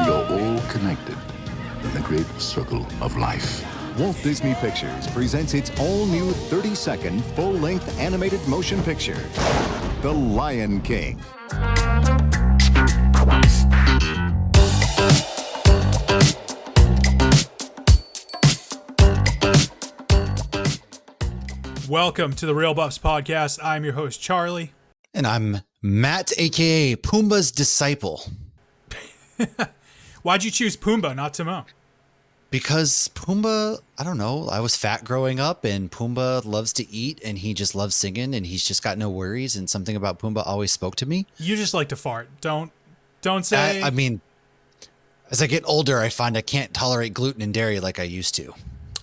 are all connected in the great circle of life. Walt Disney Pictures presents its all-new 30-second full-length animated motion picture, The Lion King. Welcome to the Real Buffs Podcast. I'm your host, Charlie. And I'm Matt, a.k.a. Pumbaa's disciple. Why'd you choose Pumbaa, not Timon? Because Pumbaa, I don't know, I was fat growing up, and Pumbaa loves to eat, and he just loves singing, and he's just got no worries, and something about Pumbaa always spoke to me. You just like to fart. Don't say... I mean, as I get older, I find I can't tolerate gluten and dairy like I used to.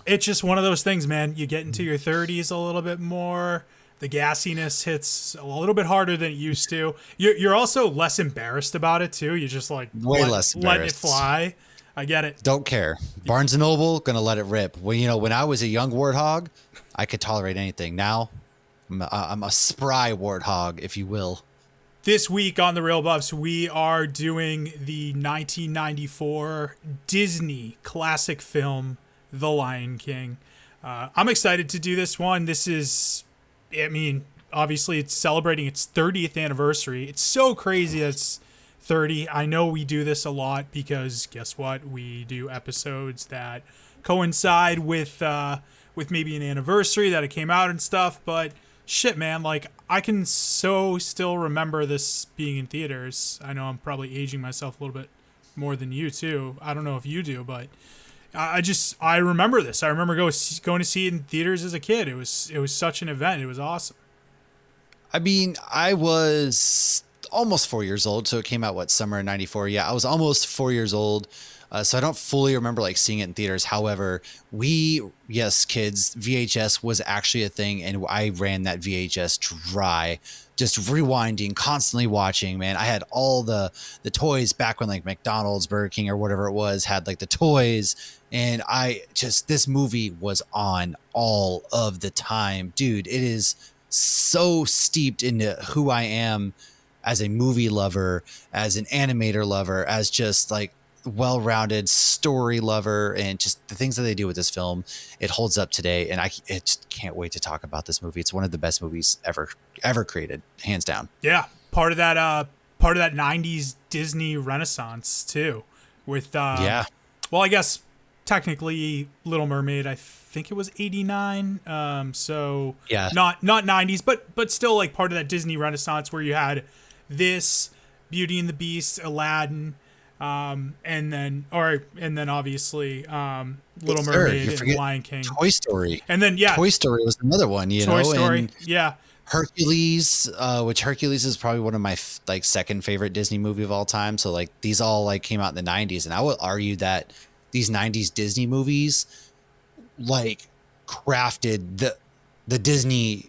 It's just one of those things, man. You get into your 30s a little bit more. The gassiness hits a little bit harder than it used to. You're also less embarrassed about it, too. You just like less let it fly. I get it. Don't care. Barnes & Noble, gonna let it rip. When I was a young warthog, I could tolerate anything. Now, I'm a spry warthog, if you will. This week on The Real Buffs, we are doing the 1994 Disney classic film, The Lion King. I'm excited to do this one. This is, obviously it's celebrating its 30th anniversary. It's so crazy that it's 30. I know we do this a lot because guess what? We do episodes that coincide with maybe an anniversary that it came out and stuff. But shit, man, like I can still remember this being in theaters. I know I'm probably aging myself a little bit more than you too. I don't know if you do, but I remember this. I remember going to see it in theaters as a kid. It was such an event. It was awesome. I was almost 4 years old, so it came out summer of '94. Yeah, I was almost 4 years old, so I don't fully remember seeing it in theaters. However, kids, VHS was actually a thing, and I ran that VHS dry, just rewinding, constantly watching. Man, I had all the toys back when McDonald's, Burger King, or whatever it was had the toys, and this movie was on all of the time, dude. It is so steeped into who I am as a movie lover, as an animator lover, as just well-rounded story lover, and just the things that they do with this film. It holds up today, and I just can't wait to talk about this movie. It's one of the best movies ever created, hands down. Yeah, part of that 90s Disney renaissance too, with well, I guess technically Little Mermaid, I think it was 89, so yeah, not 90s, but still part of that Disney renaissance where you had this, Beauty and the Beast, Aladdin, and then obviously Little Mermaid and Lion King, Toy Story, and then Toy Story was another one. Toy Story, and yeah. Hercules, which Hercules is probably one of my second favorite Disney movie of all time. So these all came out in the 90s, and I would argue that these 90s Disney movies crafted the Disney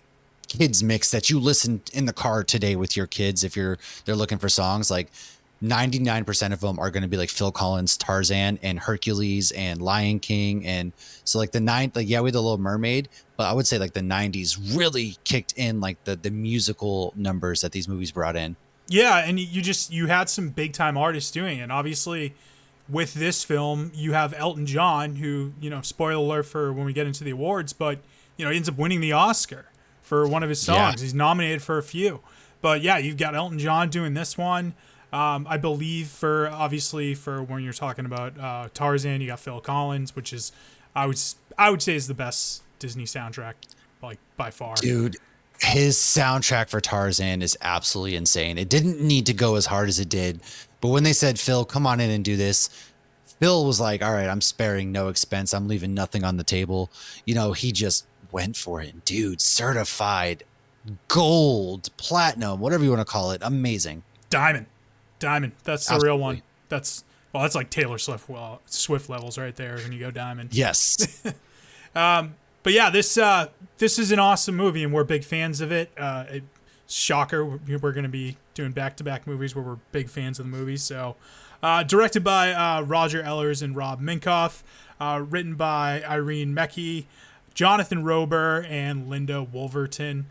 kids mix that you listen in the car today with your kids. If they're looking for songs, 99% of them are going to be Phil Collins, Tarzan, and Hercules, and Lion King. And so we had the Little Mermaid, but I would say the 90s really kicked in the musical numbers that these movies brought in. Yeah, and you had some big time artists doing it. And obviously with this film, you have Elton John, who, spoiler alert for when we get into the awards, but he ends up winning the Oscar for one of his songs. Yeah. He's nominated for a few. But yeah, you've got Elton John doing this one. I believe for when you're talking about Tarzan, you got Phil Collins, which is I would say is the best Disney soundtrack by far. Dude, his soundtrack for Tarzan is absolutely insane. It didn't need to go as hard as it did, but when they said, Phil, come on in and do this, Phil was like, all right, I'm sparing no expense. I'm leaving nothing on the table. He just went for it. Dude, certified gold, platinum, whatever you want to call it. Amazing. Diamond. That's the real one. That's Taylor Swift levels right there when you go diamond. Yes. But yeah, this is an awesome movie, and we're big fans of it. Shocker, we're going to be doing back-to-back movies where we're big fans of the movie. So, directed by Roger Ellers and Rob Minkoff, written by Irene Mecchi, Jonathan Rober, and Linda Wolverton.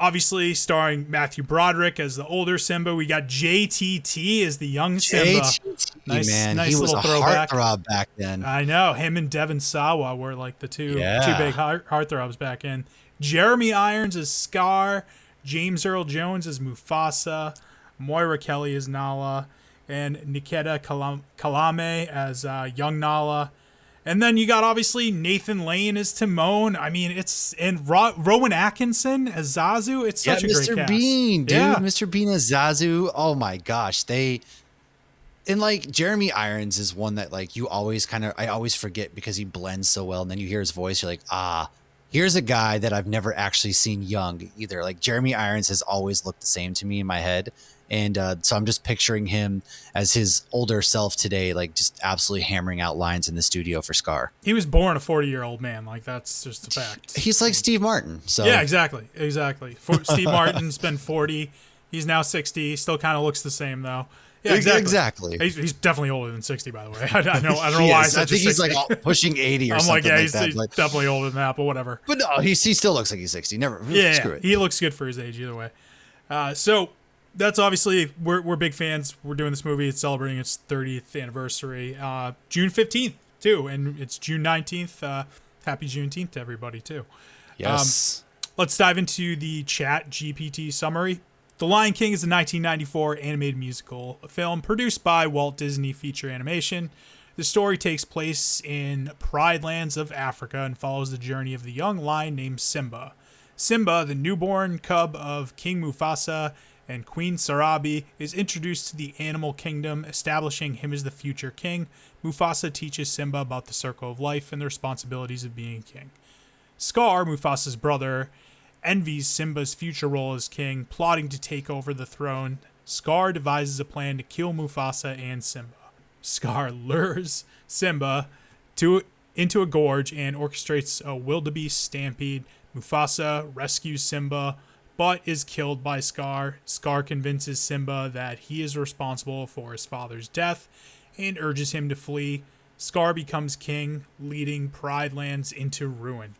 Obviously, starring Matthew Broderick as the older Simba. We got JTT as the young Simba. JTT, man, nice he was little a throwback. heartthrob back then. I know him and Devon Sawa were like the two Yeah. big heartthrobs back in. Jeremy Irons as Scar, James Earl Jones as Mufasa, Moira Kelly as Nala, and Nikita Kalame as young Nala. And then you got obviously Nathan Lane as Timon. I mean, and Rowan Atkinson as Zazu. It's such a great Mr. cast. Bean, dude. Yeah. Mr. Bean as Zazu. Oh my gosh. And like Jeremy Irons is one that like I always forget because he blends so well. And then you hear his voice, you're like, here's a guy that I've never actually seen young either. Like Jeremy Irons has always looked the same to me in my head. And so I'm just picturing him as his older self today, like just absolutely hammering out lines in the studio for Scar. He was born a 40-year-old man. Like, that's just a fact. He's like Steve Martin. So yeah, exactly. Steve Martin's been 40. He's now 60. Still kind of looks the same, though. Yeah, exactly. He's definitely older than 60, by the way. I don't know why I said I think he's 60. like pushing 80 or I'm something like, yeah, like he's that. But definitely older than that, but whatever. But no, he still looks like he's 60. Never. Yeah, Screw it. he looks good for his age either way. So that's obviously, we're big fans. We're doing this movie. It's celebrating its 30th anniversary. June 15th, too, and it's June 19th. Happy Juneteenth to everybody, too. Yes. Let's dive into the Chat GPT summary. The Lion King is a 1994 animated musical film produced by Walt Disney Feature Animation. The story takes place in Pride Lands of Africa and follows the journey of the young lion named Simba. Simba, the newborn cub of King Mufasa and Queen Sarabi, is introduced to the animal kingdom, establishing him as the future king. Mufasa teaches Simba about the circle of life and the responsibilities of being king. Scar, Mufasa's brother, envies Simba's future role as king, plotting to take over the throne. Scar devises a plan to kill Mufasa and Simba. Scar lures Simba into a gorge and orchestrates a wildebeest stampede. Mufasa rescues Simba, but is killed by Scar. Scar convinces Simba that he is responsible for his father's death and urges him to flee. Scar becomes king, leading Pride Lands into ruin.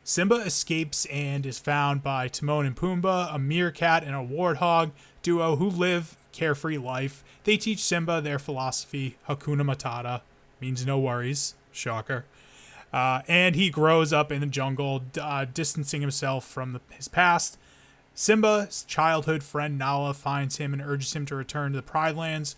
Simba escapes and is found by Timon and Pumbaa, a meerkat and a warthog duo who live carefree life. They teach Simba their philosophy, Hakuna Matata, means no worries, shocker. And he grows up in the jungle, distancing himself from his past. Simba's childhood friend Nala finds him and urges him to return to the Pride Lands,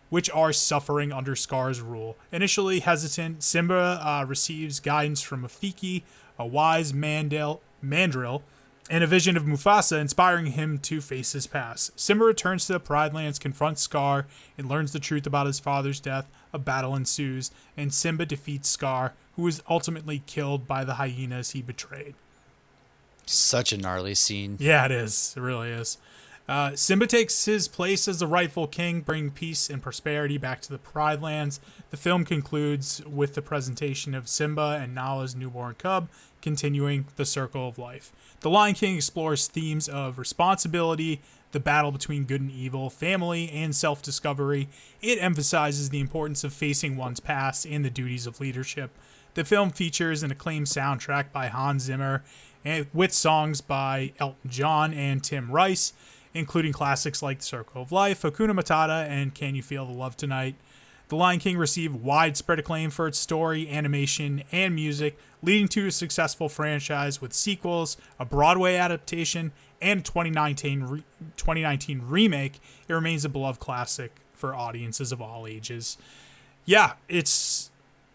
which are suffering under Scar's rule. Initially hesitant, Simba receives guidance from Rafiki, a wise mandrill, and a vision of Mufasa, inspiring him to face his past. Simba returns to the Pride Lands, confronts Scar, and learns the truth about his father's death. A battle ensues, and Simba defeats Scar, who is ultimately killed by the hyenas he betrayed. Such a gnarly scene. Yeah, it is. It really is. Simba takes his place as the rightful king, bringing peace and prosperity back to the Pride Lands. The film concludes with the presentation of Simba and Nala's newborn cub, continuing the circle of life. The Lion King explores themes of responsibility, the battle between good and evil, family, and self-discovery. It emphasizes the importance of facing one's past and the duties of leadership. The film features an acclaimed soundtrack by Hans Zimmer, and with songs by Elton John and Tim Rice, including classics like Circle of Life, Hakuna Matata, and Can You Feel the Love Tonight. The Lion King received widespread acclaim for its story, animation, and music, leading to a successful franchise with sequels, a Broadway adaptation, and a 2019 remake. It remains a beloved classic for audiences of all ages. Yeah, it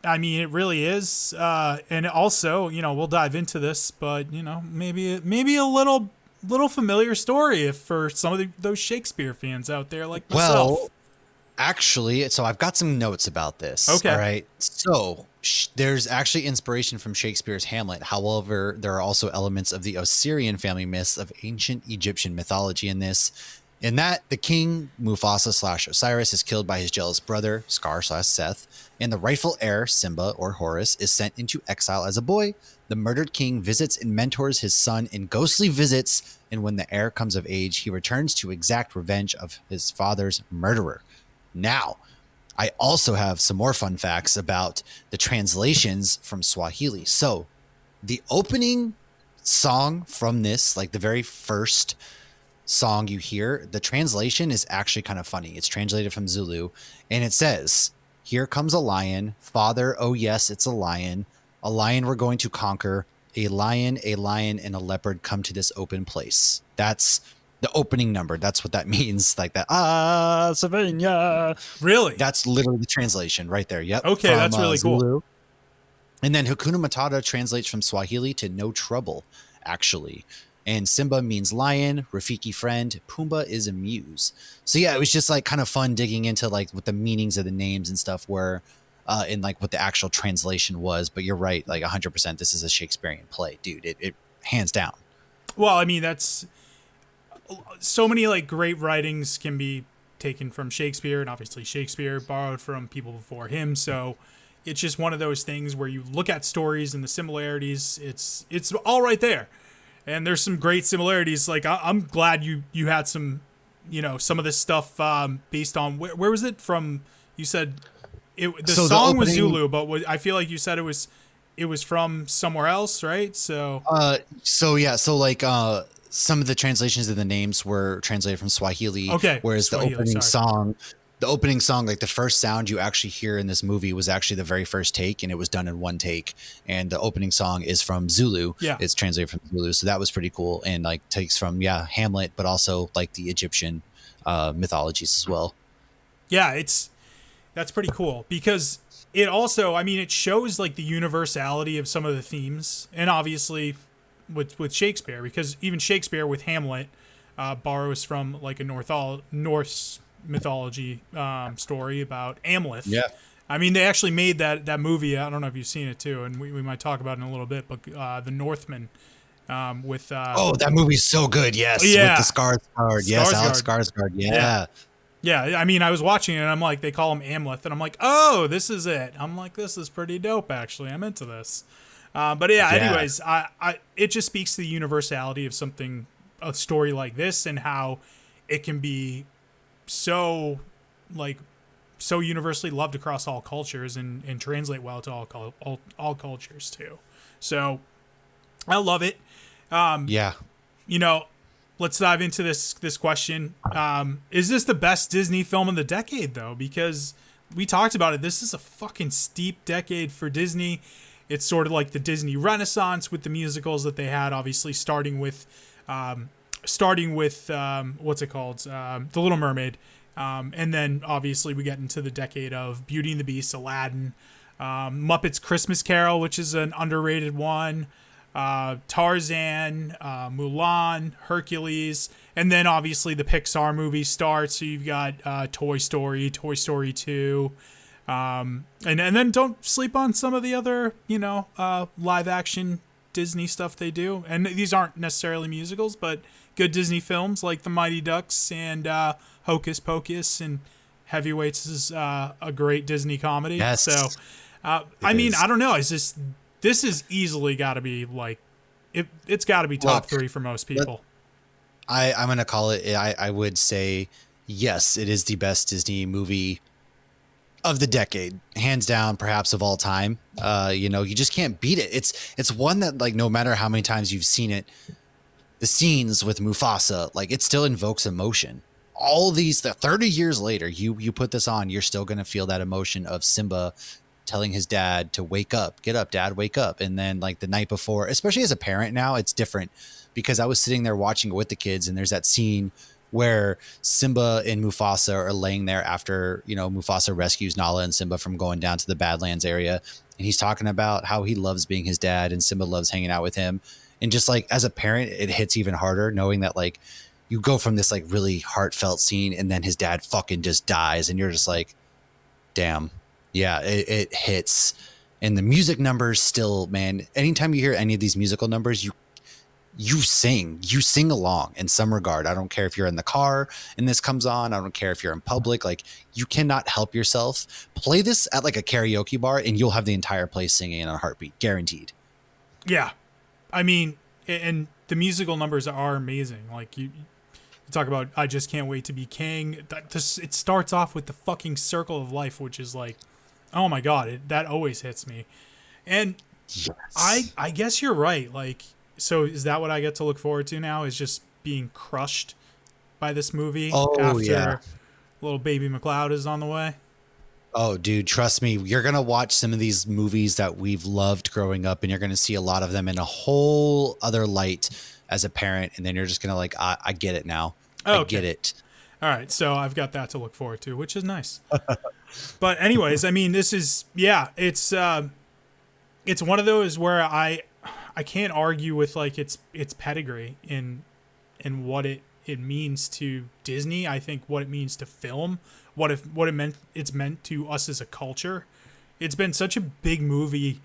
really is. And also, we'll dive into this, but, maybe a little familiar story if for some of those Shakespeare fans out there like myself. Well, actually, so I've got some notes about this. Okay. All right. So there's actually inspiration from Shakespeare's Hamlet. However, there are also elements of the Osirian family myths of ancient Egyptian mythology in this. In that, the king, Mufasa/Osiris, is killed by his jealous brother, Scar/Seth, and the rightful heir, Simba or Horus, is sent into exile as a boy. The murdered king visits and mentors his son in ghostly visits, and when the heir comes of age, he returns to exact revenge of his father's murderer. Now, I also have some more fun facts about the translations from Swahili. So, the opening song from this, like the very first song you hear, the translation is actually kind of funny. It's translated from Zulu, and it says, "Here comes a lion, father, oh yes, it's a lion we're going to conquer, a lion, and a leopard come to this open place." That's the opening number. That's what that means. Like that, Savannah. Really? That's literally the translation right there. Yep. Okay, from, that's really cool. Zulu. And then Hakuna Matata translates from Swahili to no trouble, actually. And Simba means lion, Rafiki friend, Pumbaa is a muse. So yeah, it was just like kind of fun digging into like what the meanings of the names and stuff were, and like what the actual translation was. But you're right, like 100%, this is a Shakespearean play, dude. It hands down. Well, I mean, that's so many like great writings can be taken from Shakespeare, and obviously Shakespeare borrowed from people before him. So it's just one of those things where you look at stories and the similarities. It's all right there, and there's some great similarities. Like I'm glad you had some, some of this stuff based on where was it from? You said the song was Zulu, but I feel like you said it was from somewhere else, right? So some of the translations of the names were translated from Swahili. Okay. Whereas Swahili, the opening song, like the first sound you actually hear in this movie was actually the very first take, and it was done in one take. And the opening song is from Zulu. Yeah. It's translated from Zulu. So that was pretty cool. And like takes from, Hamlet, but also like the Egyptian mythologies as well. Yeah, that's pretty cool because it also, I mean, it shows like the universality of some of the themes, and obviously with Shakespeare, because even Shakespeare with Hamlet borrows from like a Norse mythology story about Amleth. Yeah. I mean, they actually made that movie. I don't know if you've seen it too, and we might talk about it in a little bit. But The Northman with that movie's so good. Yes, yeah, with the Skarsgård. Yes, Alex Skarsgård. Yeah. Yeah, I mean, I was watching it, and I'm like, they call him Amleth, and I'm like, oh, this is it. I'm like, this is pretty dope, actually. I'm into this. But yeah, anyways, it just speaks to the universality of a story like this, and how it can be so universally loved across all cultures and translate well to all cultures too. So I love it. Let's dive into this question. Is this the best Disney film of the decade, though? Because we talked about it. This is a fucking steep decade for Disney. It's sort of like the Disney Renaissance with the musicals that they had, obviously starting with what's it called? The Little Mermaid. And then obviously we get into the decade of Beauty and the Beast, Aladdin, Muppets Christmas Carol, which is an underrated one, Tarzan, Mulan, Hercules, and then obviously the Pixar movies start. So you've got Toy Story, Toy Story 2, and then don't sleep on some of the other live action Disney stuff they do. And these aren't necessarily musicals, but good Disney films like The Mighty Ducks and Hocus Pocus, and Heavyweights is a great Disney comedy. Yes. So, I mean, I don't know. This is easily got to be like, it's got to be top three for most people. I'm going to call it, I would say, yes, it is the best Disney movie of the decade, hands down, perhaps of all time. You just can't beat it. It's one that, like, no matter how many times you've seen it, the scenes with Mufasa, like, it still invokes emotion. All these, 30 years later, you put this on, you're still going to feel that emotion of Simba telling his dad to wake up, get up, dad, wake up. And then like the night before, especially as a parent now, it's different because I was sitting there watching it with the kids, and there's that scene where Simba and Mufasa are laying there after, Mufasa rescues Nala and Simba from going down to the Badlands area. And he's talking about how he loves being his dad and Simba loves hanging out with him. And just like as a parent, it hits even harder knowing that like you go from this like really heartfelt scene and then his dad fucking just dies. And you're just like, damn. Yeah, it hits. And the music numbers still, man, anytime you hear any of these musical numbers, you sing along in some regard. I don't care if you're in the car and this comes on. I don't care if you're in public. Like, you cannot help yourself. Play this at like a karaoke bar and you'll have the entire place singing in a heartbeat, guaranteed. Yeah. I mean, and the musical numbers are amazing. Like you talk about, I Just Can't Wait to Be King. It starts off with the fucking Circle of Life, which is like, oh my God, that always hits me. And yes. I guess you're right. Like, So is that what I get to look forward to now? Is just being crushed by this movie Oh, after yeah. little baby McLeod is on the way? Oh, dude, trust me, you're going to watch some of these movies that we've loved growing up, and you're going to see a lot of them in a whole other light as a parent. And then you're just going to like, I get it now. Oh, I get it. All right, so I've got that to look forward to, which is nice. But anyways, I mean, this is it's one of those where I can't argue with like its pedigree in what it means to Disney. I think what it means to film, it's meant to us as a culture. It's been such a big movie.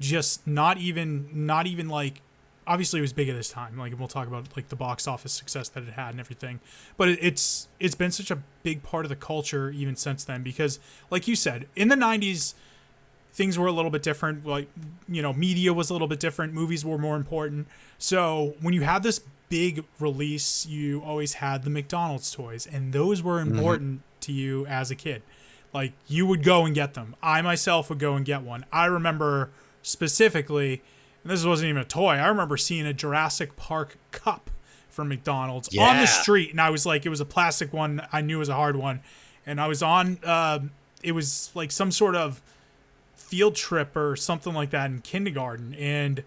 Just not even like, obviously it was big at this time. Like, we'll talk about like the box office success that it had and everything. But it's been such a big part of the culture even since then, because like you said, in the 90s things were a little bit different. Like, media was a little bit different. Movies were more important. So when you had this big release, you always had the McDonald's toys, and those were important to you as a kid. Like, you would go and get them. I myself would go and get one. I remember specifically, and this wasn't even a toy, I remember seeing a Jurassic Park cup from McDonald's on the street, and I was like, it was a plastic one. I knew it was a hard one. And I was on, it was like some sort of field trip or something like that in kindergarten, and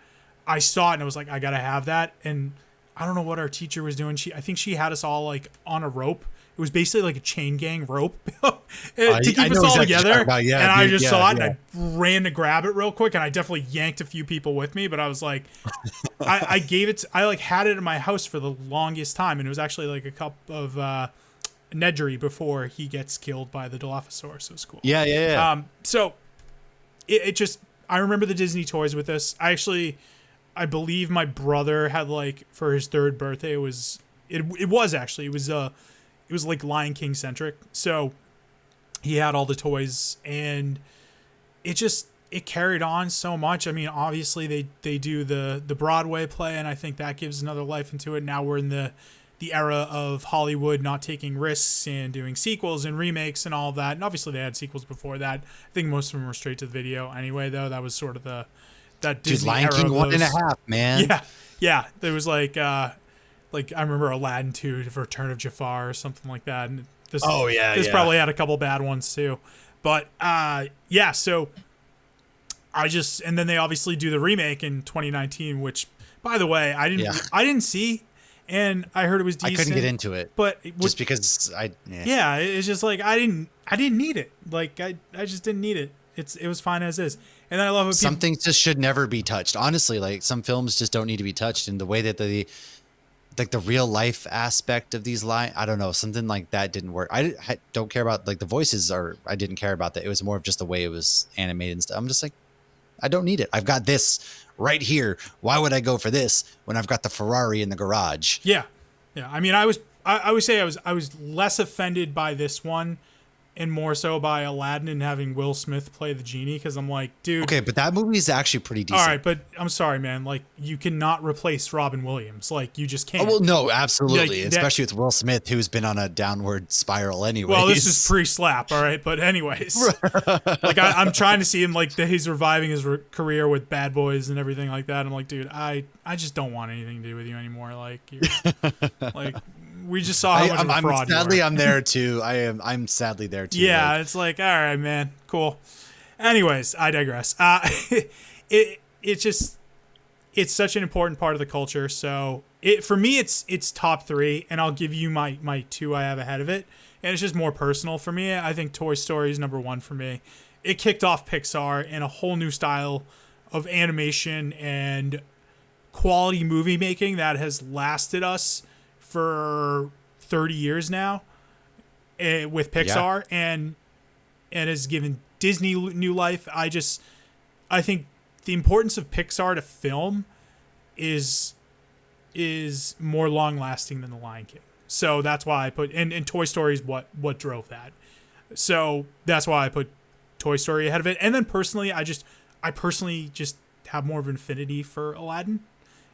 I saw it and I was like, I gotta have that. And I don't know what our teacher was doing. I think she had us all like on a rope. It was basically like a chain gang rope to keep us all together. And I just saw it and I ran to grab it real quick, and I definitely yanked a few people with me, but I was like, I gave it, I like had it in my house for the longest time, and it was actually like a cup of Nedry before he gets killed by the Dilophosaurus. So it was cool. Yeah. So it just, I remember the Disney toys with this. I believe my brother had, like, for his third birthday, it was like Lion King centric. So he had all the toys, and it carried on so much. I mean, obviously they do the Broadway play, and I think that gives another life into it. Now we're in the era of Hollywood not taking risks and doing sequels and remakes and all of that. And obviously they had sequels before that. I think most of them were straight to the video anyway, though. That was sort of that Disney Lion era King of 1.5, man. Yeah. There was like I remember Aladdin 2, The Return of Jafar or something like that. And this probably had a couple bad ones too. But so and then they obviously do the remake in 2019, which, by the way, I didn't see. And I heard it was decent. I couldn't get into it, but just because it's just like I didn't need it. Like I just didn't need it. It was fine as is. And then I love some things just should never be touched. Honestly, like some films just don't need to be touched. And the way that the real life aspect of these I don't know, something like that didn't work. I don't care about like the voices, or I didn't care about that. It was more of just the way it was animated and stuff. I'm just like, I don't need it. I've got this right here. Why would I go for this when I've got the Ferrari in the garage? Yeah. I mean, I would say I was less offended by this one and more so by Aladdin and having Will Smith play the genie, because I'm like, dude. Okay, but that movie is actually pretty decent. All right, but I'm sorry, man. Like, you cannot replace Robin Williams. Like, you just can't. Oh, well, no, absolutely. Like, especially with Will Smith, who's been on a downward spiral anyway. Well, this is pre-slap, all right? But anyways, like, I'm trying to see him, like, that he's reviving his career with Bad Boys and everything like that. I'm like, dude, I just don't want anything to do with you anymore. Like, like, we just saw how much of a fraud you are. I'm there too. I'm sadly there too. Yeah, it's like, all right, man, cool. Anyways, I digress. It's such an important part of the culture. So for me, it's top 3, and I'll give you my 2 I have ahead of it, and it's just more personal for me. I think Toy Story is number 1 for me. It kicked off Pixar in a whole new style of animation and quality movie making that has lasted us for 30 years now with Pixar, and has given Disney new life. I think the importance of Pixar to film is more long lasting than The Lion King. So that's why I put, and Toy Story is what drove that. So that's why I put Toy Story ahead of it. And then personally, I personally just have more of an affinity for Aladdin.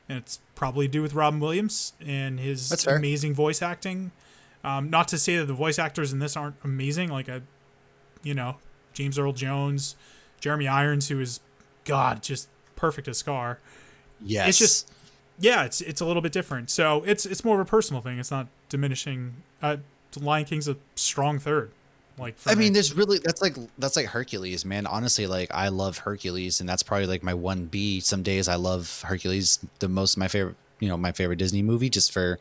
And it's probably to do with Robin Williams and his amazing voice acting. Not to say that the voice actors in this aren't amazing, like James Earl Jones, Jeremy Irons, who is, God, just perfect as Scar. Yes. it's just, yeah, it's a little bit different. So it's more of a personal thing. It's not diminishing. Lion King's a strong third. Like for I me. mean, there's really that's like Hercules, man. Honestly, like I love Hercules, and that's probably like my 1B. Some days I love Hercules the most, my favorite, my favorite Disney movie, just for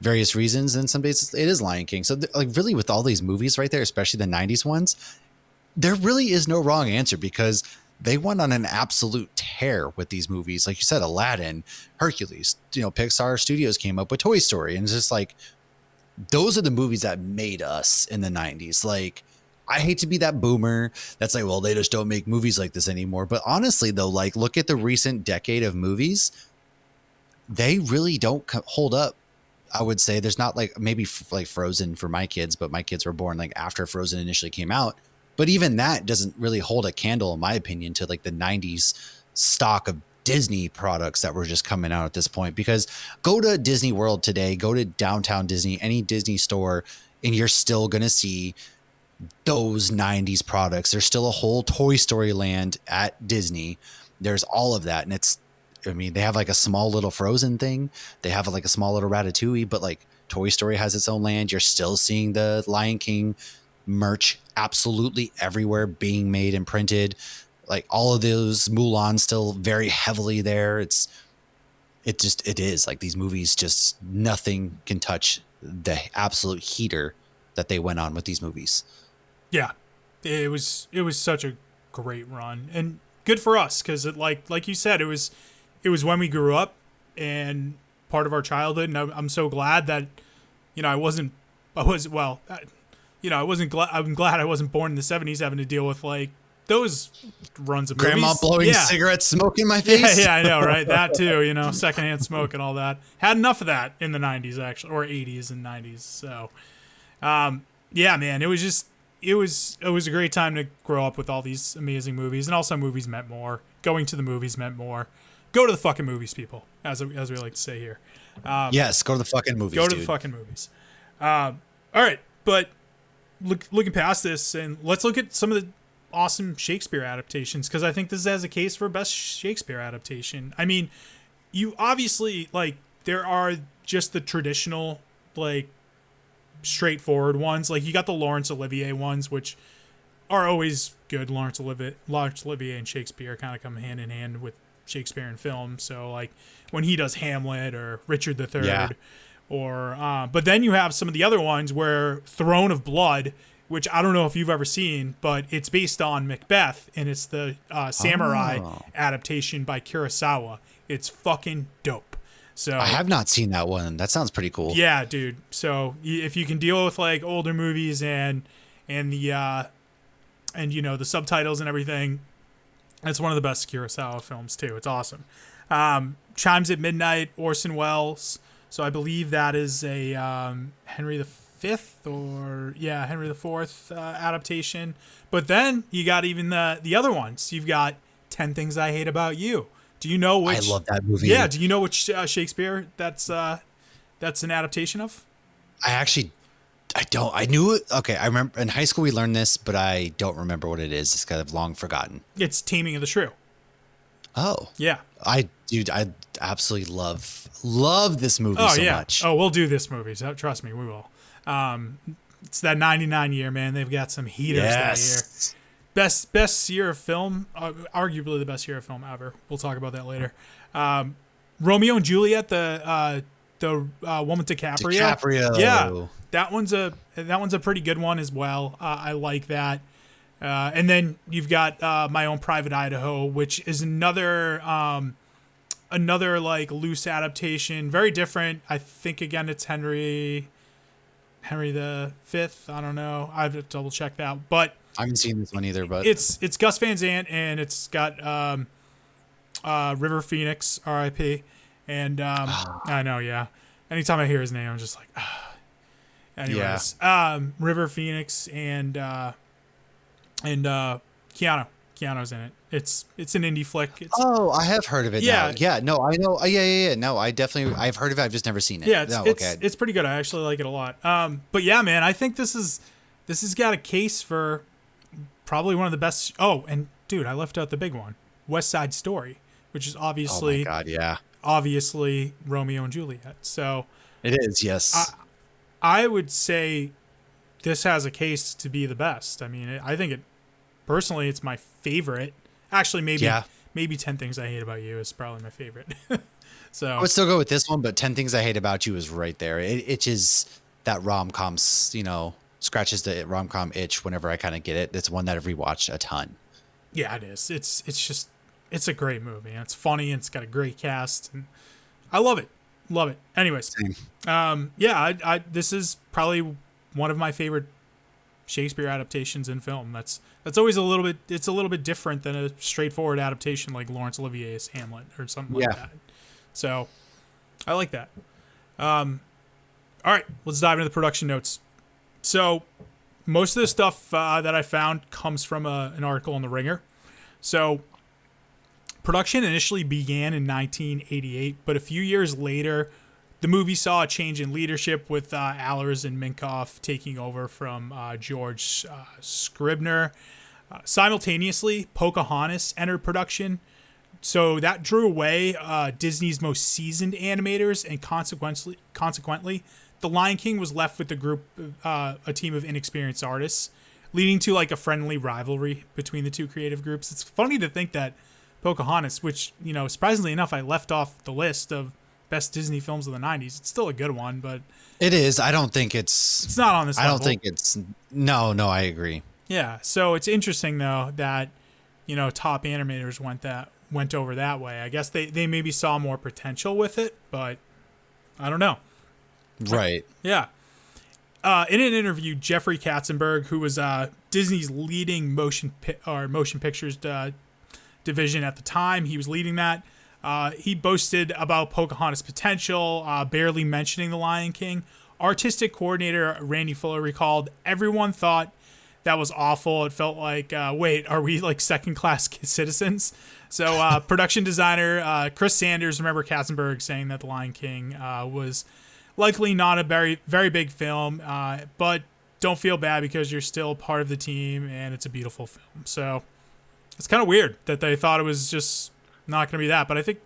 various reasons. And some days it is Lion King. So like really, with all these movies right there, especially the '90s ones, there really is no wrong answer because they went on an absolute tear with these movies. Like you said, Aladdin, Hercules. Pixar Studios came up with Toy Story, and it's just like, those are the movies that made us in the 90s. Like, I hate to be that boomer that's like, well, they just don't make movies like this anymore. But honestly, though, like, look at the recent decade of movies. They really don't hold up. I would say there's not like maybe like Frozen for my kids, but my kids were born like after Frozen initially came out. But even that doesn't really hold a candle, in my opinion, to like the 90s stock of Disney products that were just coming out at this point. Because go to Disney World today, go to downtown Disney, any Disney store, and you're still going to see those 90s products. There's still a whole Toy Story land at Disney. There's all of that. And they have like a small little Frozen thing. They have like a small little Ratatouille, but like Toy Story has its own land. You're still seeing the Lion King merch absolutely everywhere being made and printed. Like all of those Mulan still very heavily there. It is like these movies, just nothing can touch the absolute heater that they went on with these movies. Yeah, it was such a great run and good for us because it like you said, it was when we grew up and part of our childhood, and I'm so glad that I'm glad I wasn't born in the 70s having to deal with like those runs of Grandma movies. blowing cigarettes, smoke in my face. Yeah, I know, right? That too, secondhand smoke and all that. Had enough of that in the 90s, actually, or 80s and 90s. So, yeah, man, it was a great time to grow up with all these amazing movies, and also movies meant more. Going to the movies meant more. Go to the fucking movies, people, as we like to say here. Yes, go to the fucking movies. Go to the fucking movies. All right, but looking past this, and let's look at some of the awesome Shakespeare adaptations, because I think this has a case for best Shakespeare adaptation. I mean, you obviously, like, there are just the traditional, like, straightforward ones. Like, you got the Laurence Olivier ones, which are always good. Laurence Olivier and Shakespeare kind of come hand in hand with Shakespeare in film. So, like, when he does Hamlet or Richard III, Yeah. or but then you have some of the other ones where Throne of Blood, which I don't know if you've ever seen, but it's based on Macbeth, and it's the samurai adaptation by Kurosawa. It's fucking dope. So I have not seen that one. That sounds pretty cool. yeah, dude. So if you can deal with like older movies and the the subtitles and everything, it's one of the best Kurosawa films too. It's awesome. Chimes at Midnight, Orson Welles. So I believe that is a Henry V Henry IV adaptation. But then you got even the other ones. You've got 10 Things I Hate About You. Do you know which? I love that movie. Yeah. Do you know which Shakespeare that's an adaptation of? I don't. I knew it. Okay, I remember in high school we learned this, but I don't remember what it is. It's kind of long forgotten. It's Taming of the Shrew. Oh. Yeah. I absolutely love this movie much. Oh, we'll do this movie. So trust me, we will. It's that 99 year, man. They've got some heaters that year. Best year of film, arguably the best year of film ever. We'll talk about that later. Romeo and Juliet, the one with DiCaprio. Yeah, that one's a pretty good one as well. I like that. And then you've got My Own Private Idaho, which is another like loose adaptation, very different. I think again it's Henry V. I don't know. I have to double check that, but I haven't seen this one either. But it's Gus Van Sant, and it's got River Phoenix, R.I.P. And I know, yeah. Anytime I hear his name, I'm just like, anyways, River Phoenix and Keanu's in it. It's an indie flick. I have heard of it. Yeah. Now. Yeah. No, I know. Yeah. No, I've heard of it. I've just never seen it. Yeah. Okay. It's pretty good. I actually like it a lot. But yeah, man, I think this has got a case for probably one of the best. Oh, and dude, I left out the big one, West Side Story, which is Oh my obviously God, yeah. Romeo and Juliet. So It is, yes. I would say this has a case to be the best. I mean, I think it personally, it's my favorite. Actually, Yeah. maybe 10 Things I Hate About You is probably my favorite. So I would still go with this one, but 10 Things I Hate About You is right there. It itches that rom-com, scratches the rom-com itch whenever I kind of get it. It's one that I've rewatched a ton. yeah, it is. It's a great movie. And it's funny. And it's got a great cast. And I love it. Love it. Anyways, Same. yeah, I this is probably one of my favorite Shakespeare adaptations in film. That's always a little bit. It's a little bit different than a straightforward adaptation like Laurence Olivier's Hamlet or something like that. So I like that. All right, let's dive into the production notes. So most of the stuff that I found comes from an article in The Ringer. So production initially began in 1988, but a few years later, the movie saw a change in leadership with Allers and Minkoff taking over from George Scribner. Simultaneously, Pocahontas entered production. So that drew away Disney's most seasoned animators, and consequently, The Lion King was left with a team of inexperienced artists, leading to like a friendly rivalry between the two creative groups. It's funny to think that Pocahontas, which, surprisingly enough, I left off the list of best Disney films of the 90s. It's still a good one, but It is. I don't think it's not on this level. I don't think it's no, I agree. Yeah, so it's interesting though that top animators went over that way. I guess they maybe saw more potential with it, but I don't know. Right. Yeah. In an interview, Jeffrey Katzenberg, who was Disney's leading motion pictures division at the time, he was leading that. He boasted about Pocahontas' potential, barely mentioning The Lion King. Artistic coordinator Randy Fuller recalled, "Everyone thought that was awful. It felt like, wait, are we like second-class citizens?" So production designer Chris Sanders, remember Katzenberg saying that The Lion King was likely not a very, very big film, but don't feel bad because you're still part of the team and it's a beautiful film. So it's kind of weird that they thought it was just not going to be that. But I think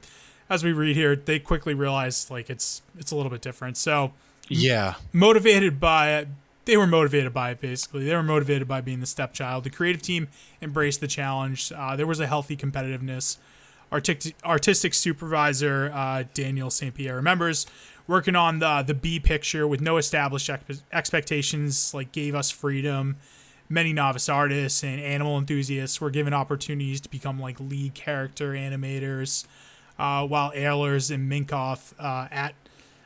as we read here, they quickly realized like it's a little bit different. So Yeah. They were motivated by it, basically. They were motivated by being the stepchild. The creative team embraced the challenge. There was a healthy competitiveness. Artistic supervisor Daniel St. Pierre remembers working on the B picture with no established expectations, like gave us freedom. Many novice artists and animal enthusiasts were given opportunities to become like lead character animators, while Ehlers and Minkoff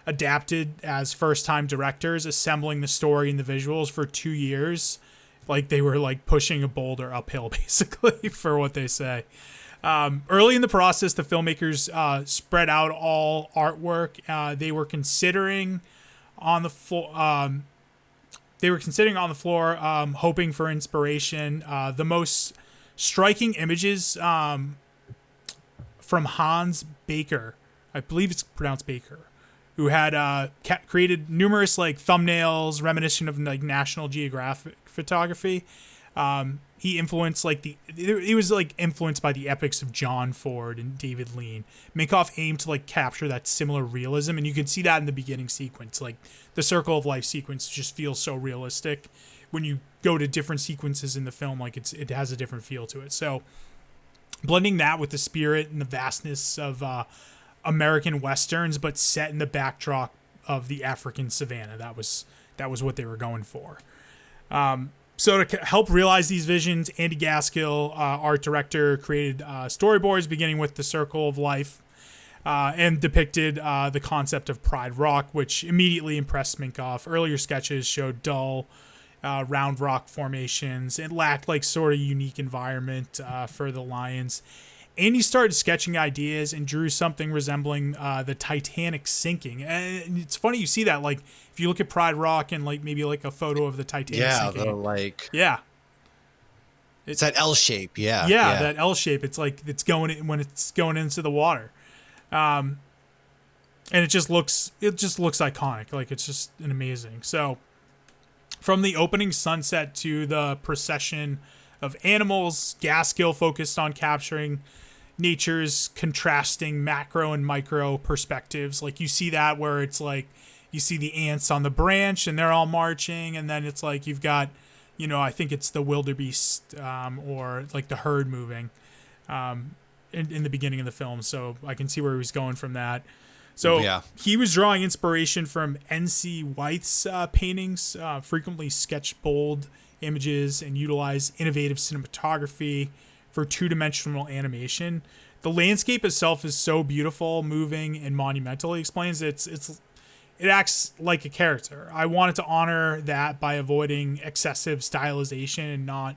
adapted as first-time directors, assembling the story and the visuals for 2 years. Like they were like pushing a boulder uphill, basically, for what they say. Early in the process, the filmmakers spread out all artwork. They were considering on the floor. Hoping for inspiration. The most striking images from Hans Baker, I believe it's pronounced Baker, who had created numerous like thumbnails reminiscent of like National Geographic photography. He influenced he was influenced by the epics of John Ford and David Lean. Minkoff aimed to like capture that similar realism, and you can see that in the beginning sequence. Like the Circle of Life sequence just feels so realistic. When you go to different sequences in the film, like it has a different feel to it. So blending that with the spirit and the vastness of American westerns, but set in the backdrop of the African savannah. That was what they were going for. So to help realize these visions, Andy Gaskill, art director, created storyboards beginning with the Circle of Life and depicted the concept of Pride Rock, which immediately impressed Minkoff. Earlier sketches showed dull, round rock formations. It lacked like sort of unique environment for the lions. Andy started sketching ideas and drew something resembling the Titanic sinking. And it's funny you see that, like, if you look at Pride Rock and, like, maybe, like, a photo of the Titanic sinking. Yeah. It's that L shape, yeah. Yeah, that L shape. It's like it's going into the water. And it just looks iconic. Like, it's just an amazing. So, from the opening sunset to the procession of animals, Gaskill focused on capturing nature's contrasting macro and micro perspectives. Like you see that where it's like you see the ants on the branch and they're all marching, and then it's like you've got, I think it's the wildebeest or like the herd moving in the beginning of the film. So I can see where he was going from that. So he was drawing inspiration from N.C. Wyeth's paintings, frequently sketched bold images and utilized innovative cinematography for two-dimensional animation. The landscape itself is so beautiful, moving, and monumental. He explains it acts like a character. I wanted to honor that by avoiding excessive stylization and not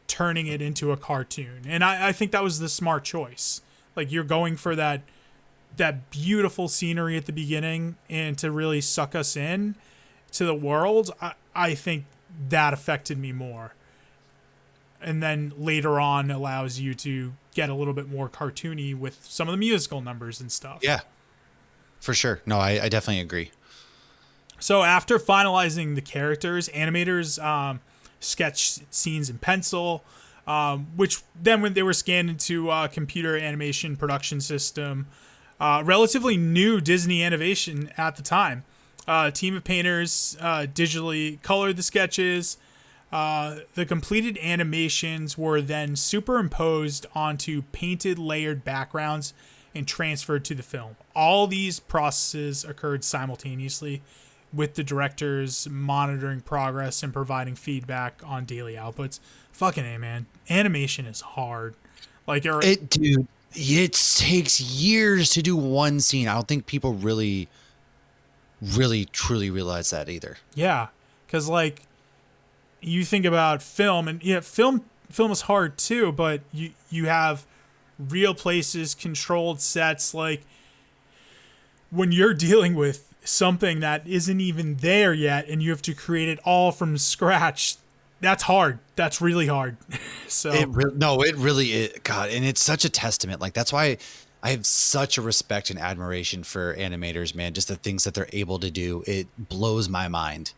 turning it into a cartoon. And I think that was the smart choice. Like, you're going for that beautiful scenery at the beginning and to really suck us in to the world. I think that affected me more. And then later on allows you to get a little bit more cartoony with some of the musical numbers and stuff. Yeah, for sure. No, I definitely agree. So after finalizing the characters, animators sketched scenes in pencil, which then when they were scanned into a computer animation production system, relatively new Disney innovation at the time. A team of painters digitally colored the sketches. The completed animations were then superimposed onto painted layered backgrounds and transferred to the film. All these processes occurred simultaneously, with the directors monitoring progress and providing feedback on daily outputs. Fucking A, man. Animation is hard. It takes years to do one scene. I don't think people really truly realize that either. Yeah, because you think about film, and film is hard too, but you have real places, controlled sets. Like, when you're dealing with something that isn't even there yet and you have to create it all from scratch, that's hard. That's really hard. So it really is. God, and it's such a testament. Like, that's why I have such a respect and admiration for animators, man. Just the things that they're able to do, it blows my mind.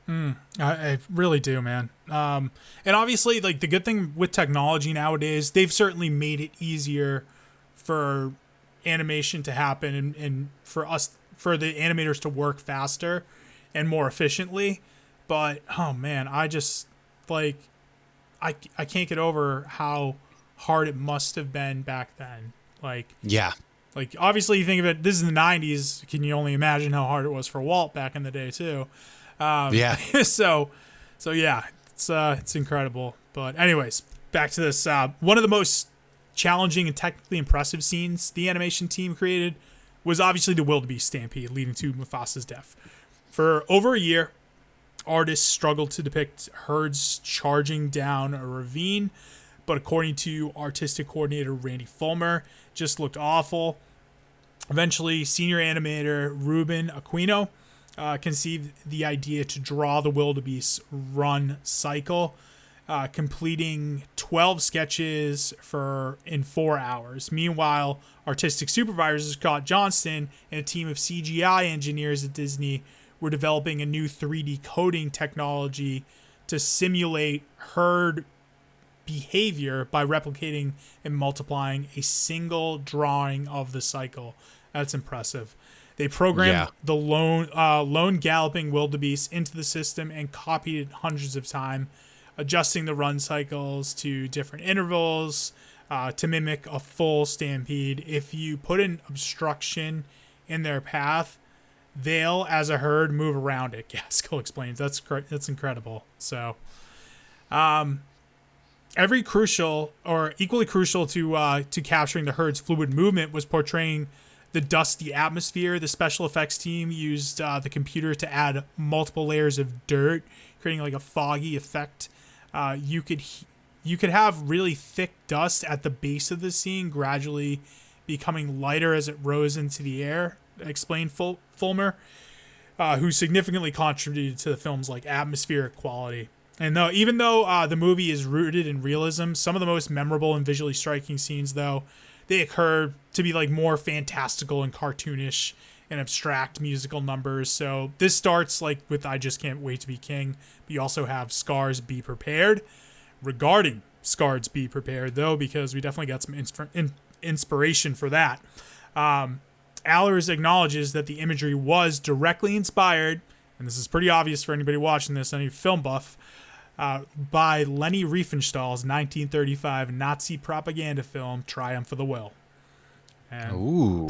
I really do, man. And obviously, like, the good thing with technology nowadays, they've certainly made it easier for animation to happen and for the animators to work faster and more efficiently. But oh man, I just I can't get over how hard it must have been back then. Like obviously you think of it, this is the 90s. Can you only imagine how hard it was for Walt back in the day too? So yeah, it's incredible. But anyways, back to this. One of the most challenging and technically impressive scenes the animation team created was obviously the wildebeest stampede leading to Mufasa's death. For over a year, artists struggled to depict herds charging down a ravine, but according to artistic coordinator Randy Fulmer, just looked awful. Eventually, senior animator Ruben Aquino conceived the idea to draw the wildebeest run cycle, completing 12 sketches in 4 hours. Meanwhile, artistic supervisors Scott Johnston and a team of CGI engineers at Disney were developing a new 3D coding technology to simulate herd behavior by replicating and multiplying a single drawing of the cycle. That's impressive. They programmed the lone galloping wildebeest into the system and copied it hundreds of times, adjusting the run cycles to different intervals to mimic a full stampede. If you put an obstruction in their path, they'll, as a herd, move around it. Gaskell explains. That's incredible. So, equally crucial to capturing the herd's fluid movement was portraying the dusty atmosphere. The special effects team used the computer to add multiple layers of dirt, creating like a foggy effect. You could have really thick dust at the base of the scene, gradually becoming lighter as it rose into the air, explained Fulmer, who significantly contributed to the film's atmospheric quality. And even though the movie is rooted in realism, some of the most memorable and visually striking scenes, though, they occur to be more fantastical and cartoonish and abstract musical numbers. So this starts with I Just Can't Wait to Be King, but you also have Scars Be Prepared. Regarding Scars Be Prepared, though, because we definitely got some inspiration for that. Allers acknowledges that the imagery was directly inspired, and this is pretty obvious for anybody watching this, any film buff, by Leni Riefenstahl's 1935 Nazi propaganda film Triumph of the Will. And Ooh.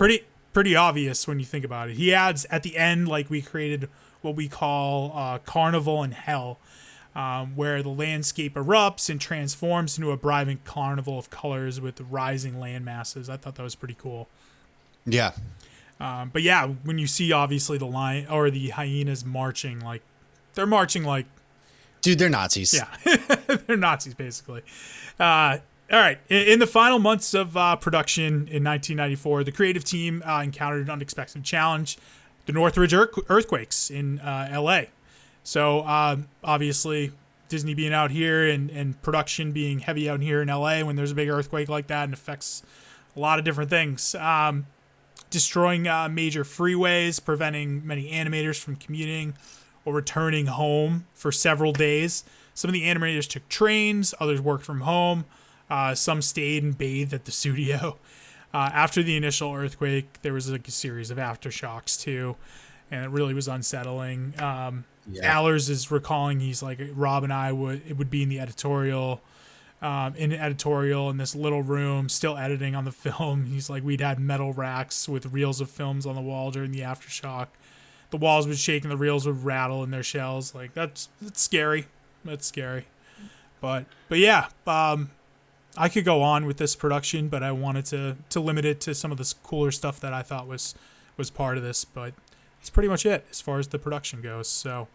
pretty obvious when you think about it. He adds at the end, like, we created what we call Carnival in Hell, where the landscape erupts and transforms into a bribing carnival of colors with rising land masses. I thought that was pretty cool. Yeah. But yeah, when you see obviously the lion or the hyenas marching, like, they're marching like, Dude, they're Nazis. yeah, they're Nazis basically. All right, in the final months of production in 1994, the creative team encountered an unexpected challenge: the Northridge earthquakes in L.A. So obviously, Disney being out here and production being heavy out here in L.A. when there's a big earthquake like that, and affects a lot of different things. Destroying major freeways, preventing many animators from commuting or returning home for several days. Some of the animators took trains, others worked from home. Some stayed and bathed at the studio. After the initial earthquake, there was a series of aftershocks too, and it really was unsettling. Allers is recalling, he's like, Rob and I would be in the editorial, in this little room, still editing on the film. He's like, we'd had metal racks with reels of films on the wall during the aftershock. The walls would shake and the reels would rattle in their shells. Like, that's scary. That's scary. But yeah, I could go on with this production, but I wanted to limit it to some of the cooler stuff that I thought was part of this. But it's pretty much it as far as the production goes. So,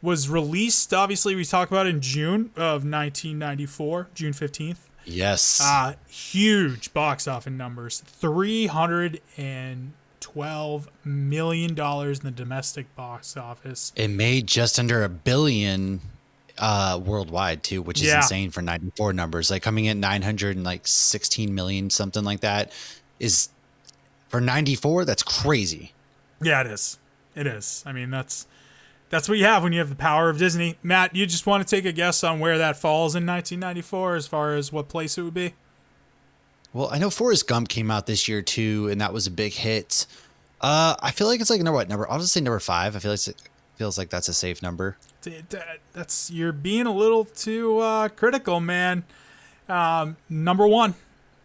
was released, obviously, we talked about in June of 1994, June 15th. Yes. Huge box office numbers. $312 million in the domestic box office. It made just under $1 billion worldwide too, which is insane for 94 numbers. Like coming in 916 million, something like that, is for 94. That's crazy. Yeah, it is. It is. I mean, that's what you have when you have the power of Disney. Matt, you just want to take a guess on where that falls in 1994 as far as what place it would be? Well, I know Forrest Gump came out this year too, and that was a big hit. I feel like it's like number. I'll just say number 5. I feel like it feels like that's a safe number. That's, you're being a little too critical, man. Number 1.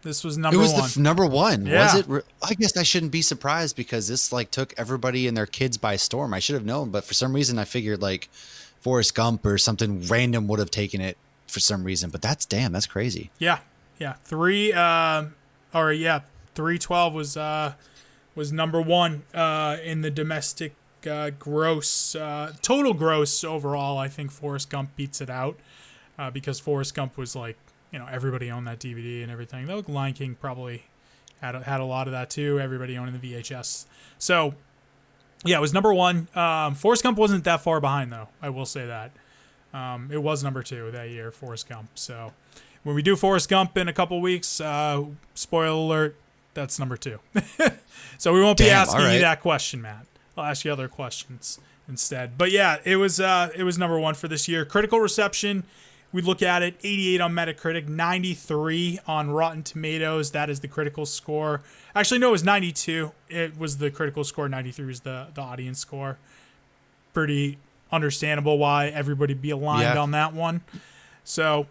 This was number 1. It was the number 1. Yeah. Was it? I guess I shouldn't be surprised because this like took everybody and their kids by storm. I should have known, but for some reason I figured like Forrest Gump or something random would have taken it for some reason. But that's crazy. Yeah. 312 was number 1 in the domestic gross, total gross overall. I think Forrest Gump beats it out because Forrest Gump was like, everybody owned that DVD and everything. Though Lion King probably had a lot of that too. Everybody owning the VHS. So yeah, it was number 1. Forrest Gump wasn't that far behind though. I will say that. It was number 2 that year, Forrest Gump. So when we do Forrest Gump in a couple weeks, spoiler alert, that's number 2. So we won't be asking you that question, Matt. I'll ask you other questions instead. But yeah, it was number 1 for this year. Critical reception, we look at it, 88 on Metacritic, 93 on Rotten Tomatoes. That is the critical score. Actually, no, it was 92. It was the critical score. 93 is the audience score. Pretty understandable why everybody be aligned on that one. So,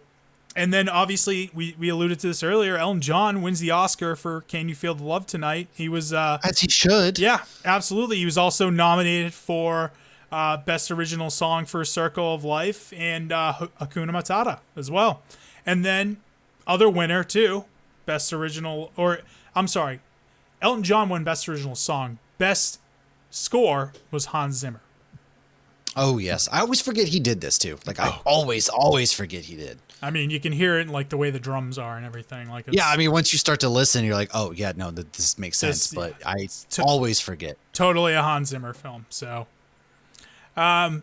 and then obviously we alluded to this earlier. Elton John wins the Oscar for "Can You Feel the Love Tonight." He was as he should. Yeah, absolutely. He was also nominated for Best Original Song for "Circle of Life" and Hakuna Matata as well. And then other winner too, Elton John won Best Original Song. Best score was Hans Zimmer. Oh yes, I always forget he did this too. Like I always forget he did. I mean, you can hear it in like the way the drums are and everything. Like, yeah, I mean, once you start to listen, you're like, oh yeah, no, this makes sense. But I always forget. Totally a Hans Zimmer film. So, all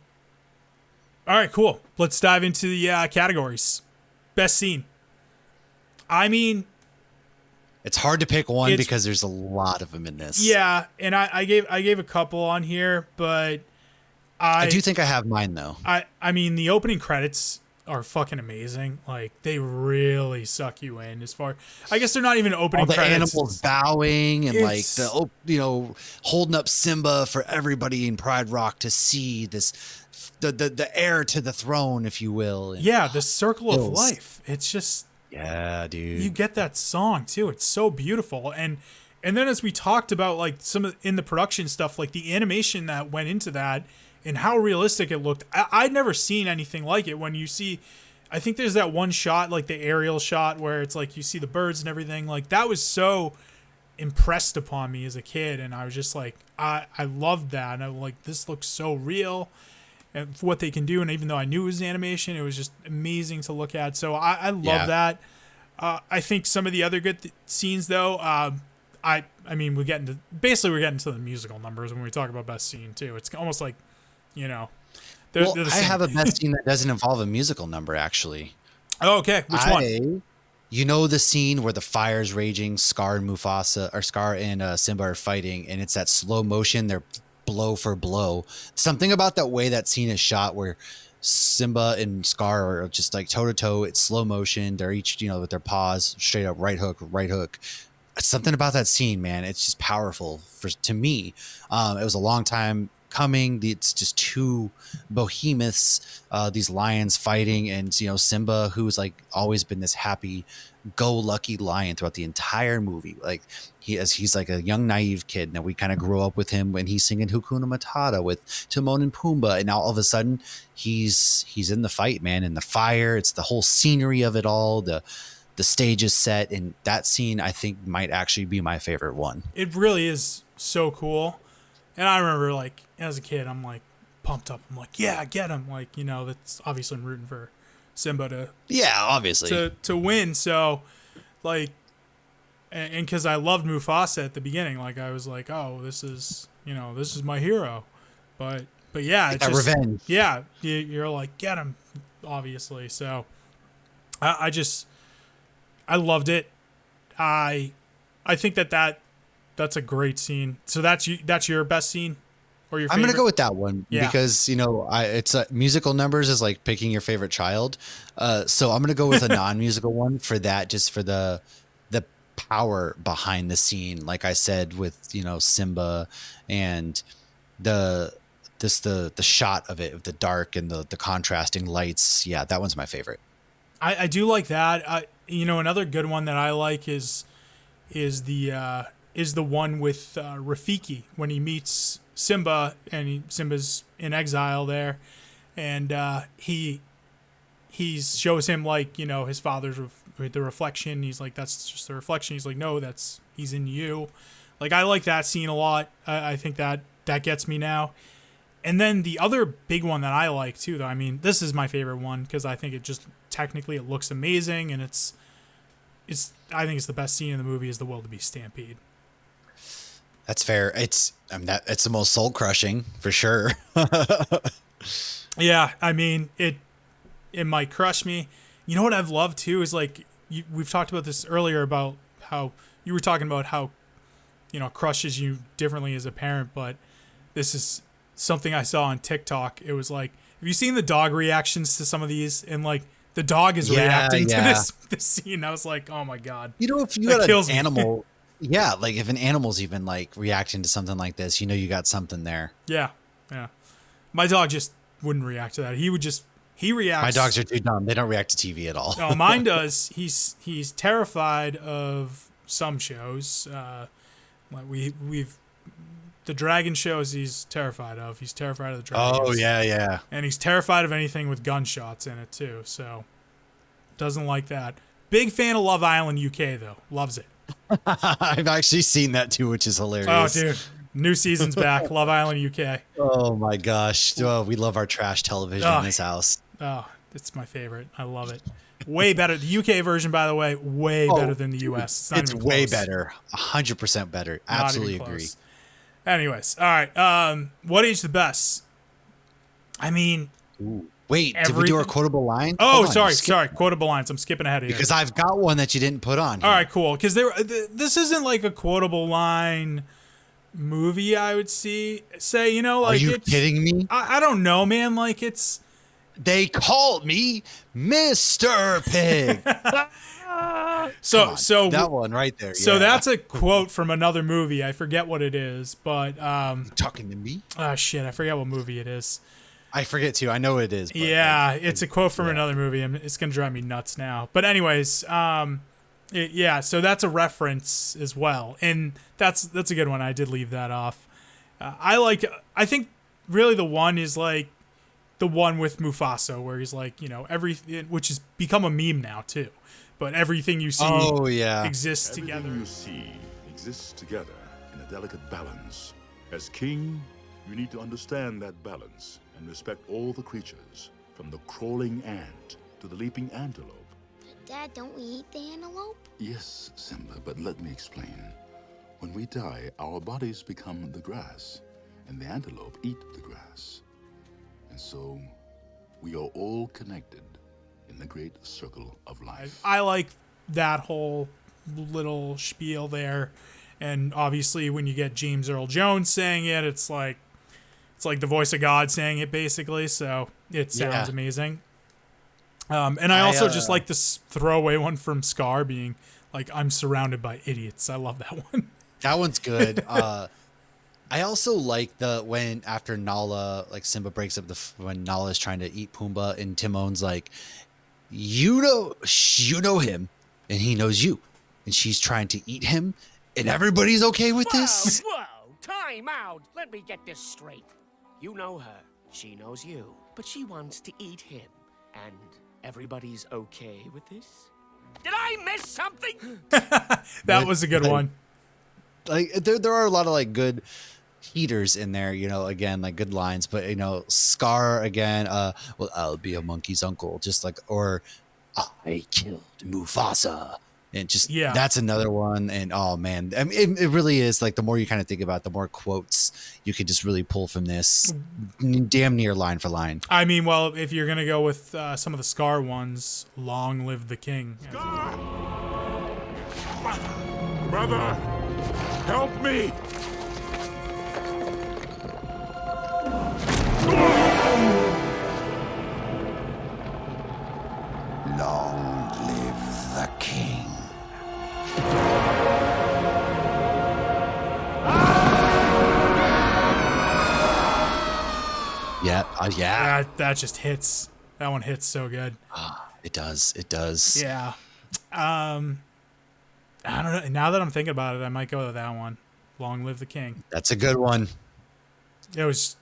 right, cool. Let's dive into the categories. Best scene. I mean, it's hard to pick one because there's a lot of them in this. Yeah, and I gave a couple on here, but I do think I have mine though. I mean, the opening credits are fucking amazing. Like they really suck you in. As far, I guess they're not even opening All the credits. animals bowing and like It's- holding up Simba for everybody in Pride Rock to see this, the heir to the throne, if you will. And Yeah, the circle of Hills. life. It's just yeah, dude. you get that song too. It's so beautiful. And then as we talked about like some of in the production stuff, like the animation that went into that and how realistic it looked. I'd never seen anything like it. When you see, I think there's that one shot, like the aerial shot where it's like you see the birds and everything. Like that was so impressed upon me as a kid, and I was just like, I loved that. And I'm like, this looks so real. And for what they can do, and even though I knew it was animation, it was just amazing to look at. So I love Yeah. that. I think some of the other good scenes, though, I mean, we're getting to the musical numbers when we talk about best scene too. It's almost like, you know, they're the I same. have a best scene that doesn't involve a musical number, actually. Oh, okay, which one? You know the scene where the fire's raging, Scar and Simba are fighting, and it's that slow motion. They're blow for blow. Something about that way that scene is shot, where Simba and Scar are just like toe to toe. It's slow motion. They're each, with their paws straight up, right hook, right hook. Something about that scene, man. It's just powerful to me. It was a long time coming. It's just two behemoths, these lions fighting, and Simba, who's like always been this happy-go-lucky lion throughout the entire movie. Like he's like a young naive kid. Now we kind of grow up with him when he's singing Hakuna Matata with Timon and Pumbaa, and now all of a sudden he's in the fight, man, in the fire. It's the whole scenery of it all. The stage is set, and that scene I think might actually be my favorite one. It really is so cool. And I remember, like, as a kid, I'm like pumped up. I'm like, yeah, get him. Like, that's obviously I'm rooting for Simba Obviously to win. So, like, and because I loved Mufasa at the beginning, like I was like, oh, this is my hero. But yeah, it's just revenge. Yeah, you're like, get him, obviously. So I loved it. I think that's a great scene. So that's your best scene, or your favorite? I'm gonna go with that one Yeah. because it's musical numbers is like picking your favorite child. So I'm gonna go with a non-musical one for that, just for the power behind the scene. Like I said, with Simba and the shot of it, of the dark and the contrasting lights. Yeah, that one's my favorite. I do like that. Another good one that I like is the one with Rafiki when he meets Simba, and Simba's in exile there, and he shows him like his father's the reflection. He's like, that's just the reflection. He's like, no, he's in you. Like I like that scene a lot. I think that gets me now. And then the other big one that I like too, though, I mean, this is my favorite one because I think it just technically it looks amazing, and I think it's the best scene in the movie is the wildebeest stampede. That's fair. It's the most soul crushing for sure. Yeah, I mean it might crush me. You know what I've loved too is like we've talked about this earlier about how you were talking about how crushes you differently as a parent, but this is something I saw on TikTok. It was like, have you seen the dog reactions to some of these? And like the dog is reacting to this scene. I was like, oh my god. If you got an animal, yeah, like if an animal's even like reacting to something like this, you got something there. Yeah. My dog just wouldn't react to that. He reacts. My dogs are too dumb. They don't react to TV at all. No, mine does. He's terrified of some shows. Like we've the dragon shows he's terrified of. He's terrified of the dragons. Oh yeah. And he's terrified of anything with gunshots in it too. So doesn't like that. Big fan of Love Island UK though. Loves it. I've actually seen that too, which is hilarious. Oh dude, new season's back. Love Island UK. Oh my gosh. Oh, we love our trash television in this house. Oh, it's my favorite. I love it. Way better. The UK version, by the way, way better than the US. It's way better. 100% better. Absolutely agree. Anyways, all right. What age the best? I mean, wait, did we do our quotable line? Oh, sorry. Quotable lines. I'm skipping ahead here. Because I've got one that you didn't put on here. All right, cool. Because this isn't like a quotable line movie, I would say. Like, are you kidding me? I don't know, man. Like, it's They called me Mr. Pig. So That one right there. So yeah. that's a quote from another movie. I forget what it is, but talking to me. shit, I forget what movie it is. I forget too. I know it is. But Yeah, it's a quote from another movie, and it's gonna drive me nuts now. But anyways, so that's a reference as well, and that's a good one. I did leave that off. I think really the one is like the one with Mufasa, where he's like, which has become a meme now too. But everything you see exists together. Everything you see exists together in a delicate balance. As king, you need to understand that balance and respect all the creatures, from the crawling ant to the leaping antelope. Dad, don't we eat the antelope? Yes, Simba, but let me explain. When we die, our bodies become the grass, and the antelope eat the grass. And so, we are all connected in the great circle of life. I like that whole little spiel there, and obviously when you get James Earl Jones saying it, it's like the voice of God saying it basically. So it sounds amazing. And I also just like this throwaway one from Scar being like, "I'm surrounded by idiots." I love that one. That one's good. I also like when after Nala, like Simba breaks up when Nala is trying to eat Pumbaa, and Timon's like, you know him, and he knows you, and she's trying to eat him, and everybody's okay with this. Whoa, time out. Let me get this straight. You know her, she knows you, but she wants to eat him, and everybody's okay with this? Did I miss something? That was a good one. Like there are a lot of like good heaters in there, again, like good lines, but Scar again, well, I'll be a monkey's uncle, just like, or I killed Mufasa, and just that's another one. And oh man, I mean, it really is like the more you kind of think about it, the more quotes you could just really pull from this, damn near line for line. I mean, well, if you're gonna go with some of the Scar ones, "Long live the king." Scar! Brother, help me! Long live the king. Yeah. That just hits. That one hits so good. It does. Yeah. I don't know. Now that I'm thinking about it, I might go with that one. "Long live the king." That's a good one. It's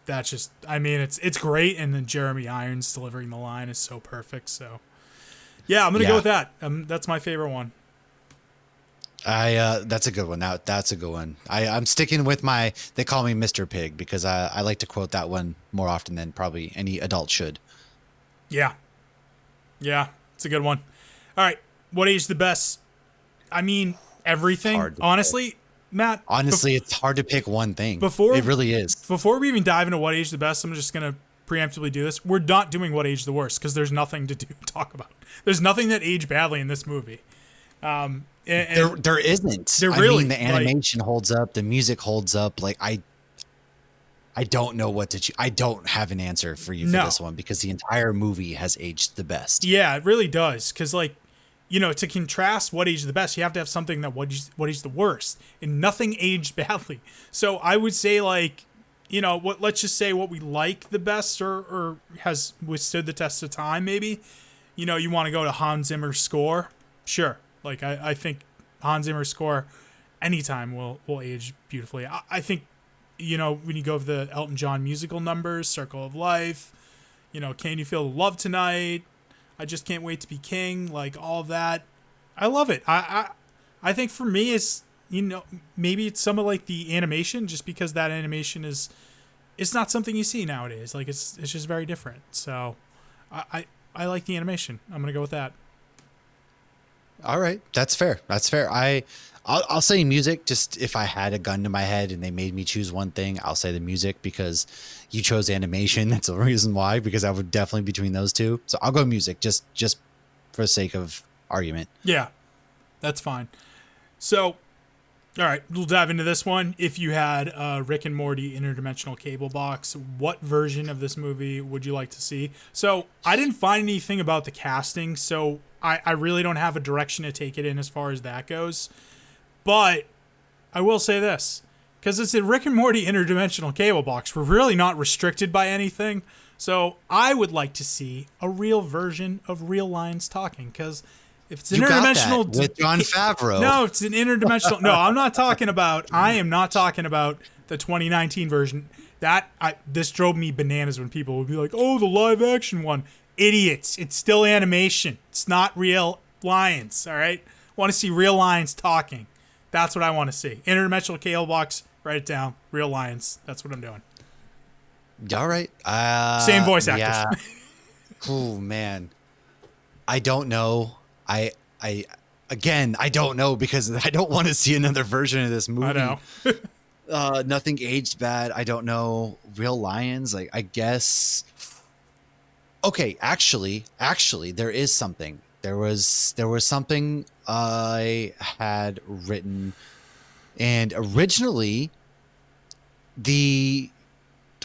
great, and then Jeremy Irons delivering the line is so perfect. So yeah, I'm gonna go with that. That's my favorite one. That's a good one. That's a good one. I'm sticking with they call me Mr. Pig, because I like to quote that one more often than probably any adult should. Yeah, it's a good one. All right, what age the best? I mean, everything. Honestly, Matt. Honestly, it's hard to pick one thing. It really is. Before we even dive into what age the best, I'm just gonna preemptively do this. We're not doing what age the worst, because there's nothing to talk about. There's nothing that aged badly in this movie. And there isn't. The animation holds up. The music holds up. Like I don't know what to choose. I don't have an answer for you for this one, because the entire movie has aged the best. Yeah, it really does. Because to contrast what aged the best, you have to have something that what aged the worst, and nothing aged badly. So I would say let's just say what we like the best or has withstood the test of time. Maybe, you want to go to Hans Zimmer's score. Sure. Like I think Hans Zimmer's score anytime will age beautifully. I think, when you go with the Elton John musical numbers, Circle of Life, Can You Feel the Love Tonight? I Just Can't Wait to Be King, like all of that. I love it. I think for me it's, maybe it's some of like the animation, just because that animation it's not something you see nowadays. Like it's just very different. So I like the animation. I'm going to go with that. All right. That's fair. I'll say music. Just if I had a gun to my head and they made me choose one thing, I'll say the music, because you chose animation. That's the reason why, because I would definitely between those two. So I'll go music just for the sake of argument. Yeah, that's fine. So, All right, we'll dive into this one. If you had a Rick and Morty interdimensional cable box, what version of this movie would you like to see? So I didn't find anything about the casting, so I really don't have a direction to take it in as far as that goes. But I will say this, because it's a Rick and Morty interdimensional cable box, we're really not restricted by anything. So I would like to see a real version of Real Lines Talking, because if it's You got interdimensional that with Jon Favreau. No, it's an interdimensional. No, I'm not talking about. I am not talking about the 2019 version. This drove me bananas when people would be like, "Oh, the live action one." Idiots! It's still animation. It's not real lions. All right. Want to see real lions talking? That's what I want to see. Interdimensional cable box. Write it down. Real lions. That's what I'm doing. All right. Same voice actors. Yeah. Oh man, I don't know. I don't know because I don't want to see another version of this movie. I know. Nothing aged bad. I don't know. Real lions. Like, I guess. Okay, actually, there is something. There was something I had written, and originally,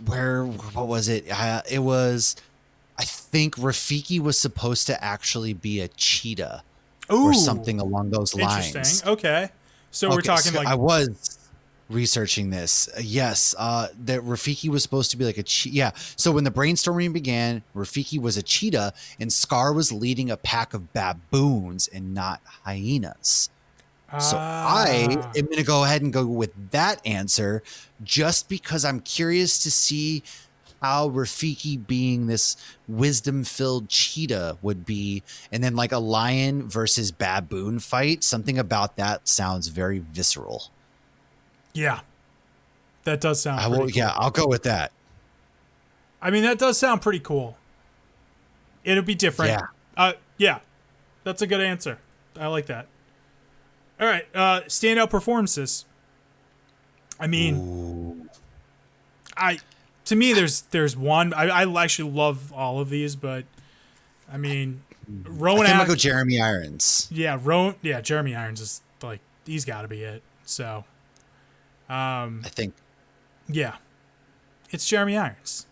what was it? It was. I think Rafiki was supposed to actually be a cheetah or something along those lines. Interesting. Okay. So we're talking so like I was researching this. Yes, that Rafiki was supposed to be like a cheetah. Yeah. So when the brainstorming began, Rafiki was a cheetah and Scar was leading a pack of baboons and not hyenas. So I am going to go ahead and go with that answer just because I'm curious to see how Rafiki being this wisdom-filled cheetah would be, and then like a lion versus baboon fight. Something about that sounds very visceral. Yeah, that does sound. Cool. Yeah, I'll go with that. I mean, that does sound pretty cool. It'll be different. Yeah. Yeah, that's a good answer. I like that. All right, standout performances. I mean, to me, there's one. I actually love all of these, but I mean, Rowan. I think I'll go Jeremy Irons. Yeah, Jeremy Irons is like, he's got to be it. So, I think. Yeah, it's Jeremy Irons.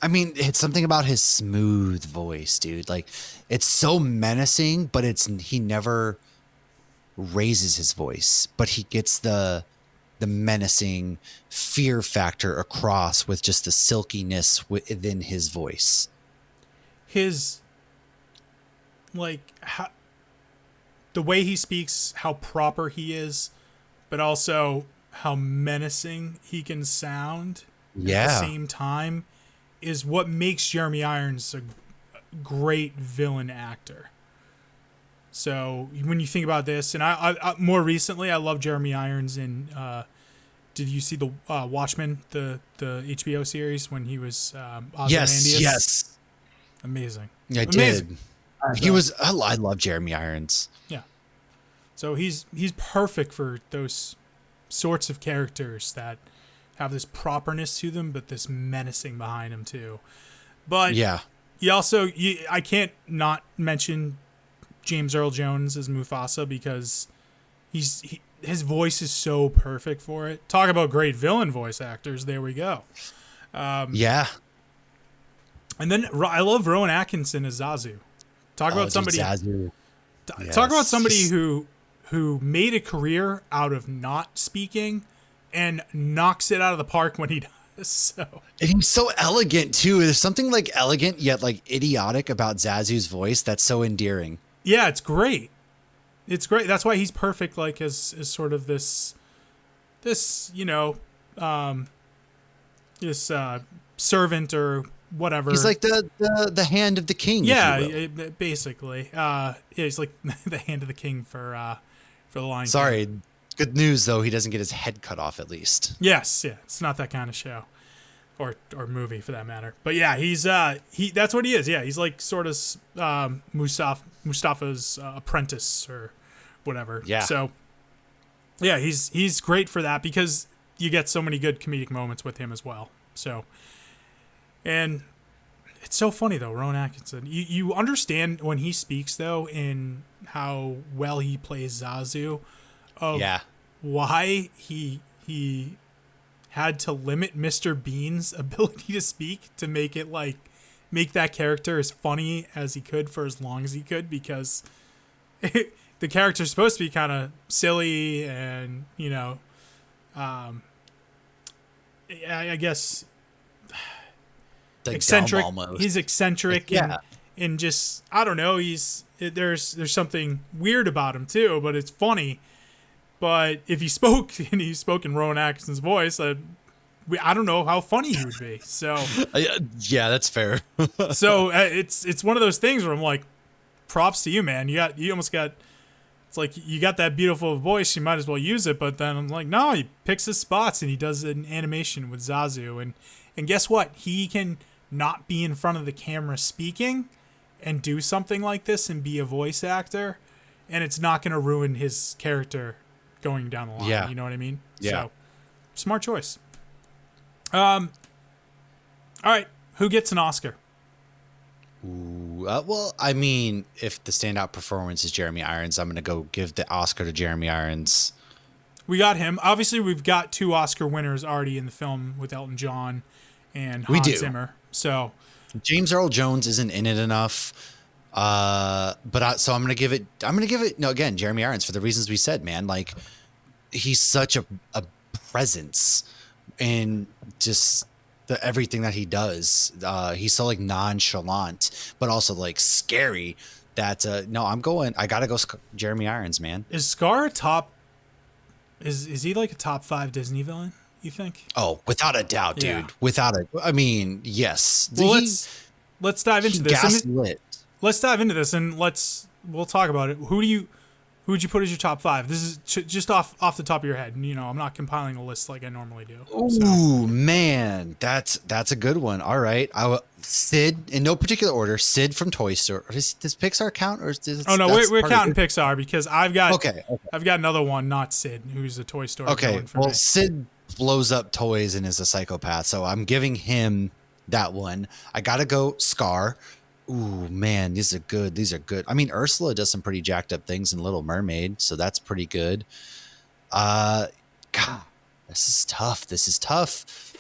I mean, it's something about his smooth voice, dude. Like, it's so menacing, but he never raises his voice, but he gets the menacing fear factor across with just the silkiness within his voice. His, the way he speaks, how proper he is, but also how menacing he can sound at the same time is what makes Jeremy Irons a great villain actor. So when you think about this, and I more recently, I love Jeremy Irons in. Did you see the Watchmen, the HBO series when he was Ozymandias? Yes. Amazing. I did. He was. I love Jeremy Irons. Yeah. So he's perfect for those sorts of characters that have this properness to them, but this menacing behind them too. But yeah, I can't not mention James Earl Jones as Mufasa because his voice is so perfect for it. Talk about great villain voice actors. There we go. Yeah. And then I love Rowan Atkinson as Zazu. Talk about somebody. Zazu. Talk about somebody who made a career out of not speaking and knocks it out of the park when he does. So. And he's so elegant too. There's something like elegant yet like idiotic about Zazu's voice that's so endearing. Yeah, it's great. It's great. That's why he's perfect. Like as sort of this servant or whatever. He's like the hand of the king. Yeah, basically. He's like the hand of the king for the Lion King. Sorry. Good news though, he doesn't get his head cut off at least. Yes, yeah. It's not that kind of show. Or movie for that matter. But yeah, he's that's what he is. Yeah, he's like sort of Mustafa's apprentice or whatever. Yeah. So yeah, he's great for that because you get so many good comedic moments with him as well. So, and it's so funny though, Rowan Atkinson. You understand when he speaks though in how well he plays Zazu. Yeah. why he had to limit Mr. Bean's ability to speak to make it like make that character as funny as he could for as long as he could, because the character's supposed to be kind of silly and, you know, I guess Like eccentric. dumb almost. He's eccentric, Yeah. and just I don't know. There's something weird about him too, but it's funny. But if he spoke and he spoke in Rowan Atkinson's voice, I don't know how funny he would be. So Yeah, that's fair. it's one of those things where I'm like, props to you, man. You almost got. It's like you got that beautiful voice, you might as well use it. But then I'm like, no, he picks his spots and he does an animation with Zazu, and guess what? He can not be in front of the camera speaking and do something like this and be a voice actor, and it's not going to ruin his character going down the line. Yeah. You know what I mean? Yeah. So, smart choice. All right, who gets an Oscar? Well, I mean, if the standout performance is Jeremy Irons, I'm going to go give the Oscar to Jeremy Irons. We got him. Obviously, we've got 2 Oscar winners already in the film with Elton John and We Hans do. Zimmer. So, James Earl Jones isn't in it enough. So I'm going to give it, no, again, Jeremy Irons for the reasons we said, man. Like, he's such a presence in just everything that he does. He's so like nonchalant, but also like scary that, no, I got to go Jeremy Irons, man. is Scar a top? Is he like a top 5 Disney villain, you think? Oh, without a doubt, dude. Yeah. I mean, yes. Well, let's dive into this. Gaslit. Let's dive into this and we'll talk about it. Who would you put as your top 5? This is just off the top of your head. And, you know, I'm not compiling a list like I normally do. Ooh, man, that's a good one. All right, Sid in no particular order. Sid from Toy Story. Does Pixar count, or does Oh no, that's we're part of counting it? Pixar because I've got Okay. I've got another one, not Sid, who's a Toy Story Okay, villain for well, me. Sid blows up toys and is a psychopath, so I'm giving him that one. I gotta go Scar. Ooh, man, these are good. I mean, Ursula does some pretty jacked up things in Little Mermaid, so that's pretty good. God, this is tough.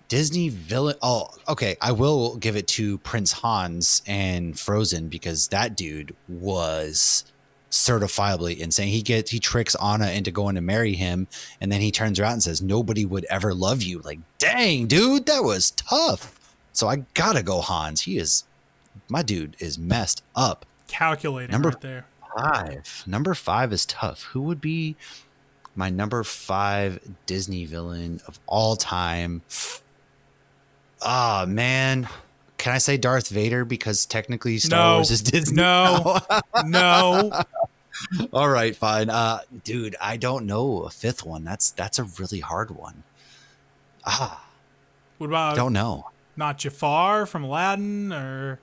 Disney villain. Oh, okay. I will give it to Prince Hans and Frozen because that dude was certifiably insane. He tricks Anna into going to marry him, and then he turns around and says, "Nobody would ever love you." Like, dang, dude, that was tough. So I gotta go Hans. My dude is messed up. Calculating Number right there. 5. Number 5 is tough. Who would be my number 5 Disney villain of all time? Ah, man. Can I say Darth Vader because technically Star Wars is Disney? No. All right, fine. Dude, I don't know a 5th one. That's a really hard one. What about Don't know. not Jafar from Aladdin or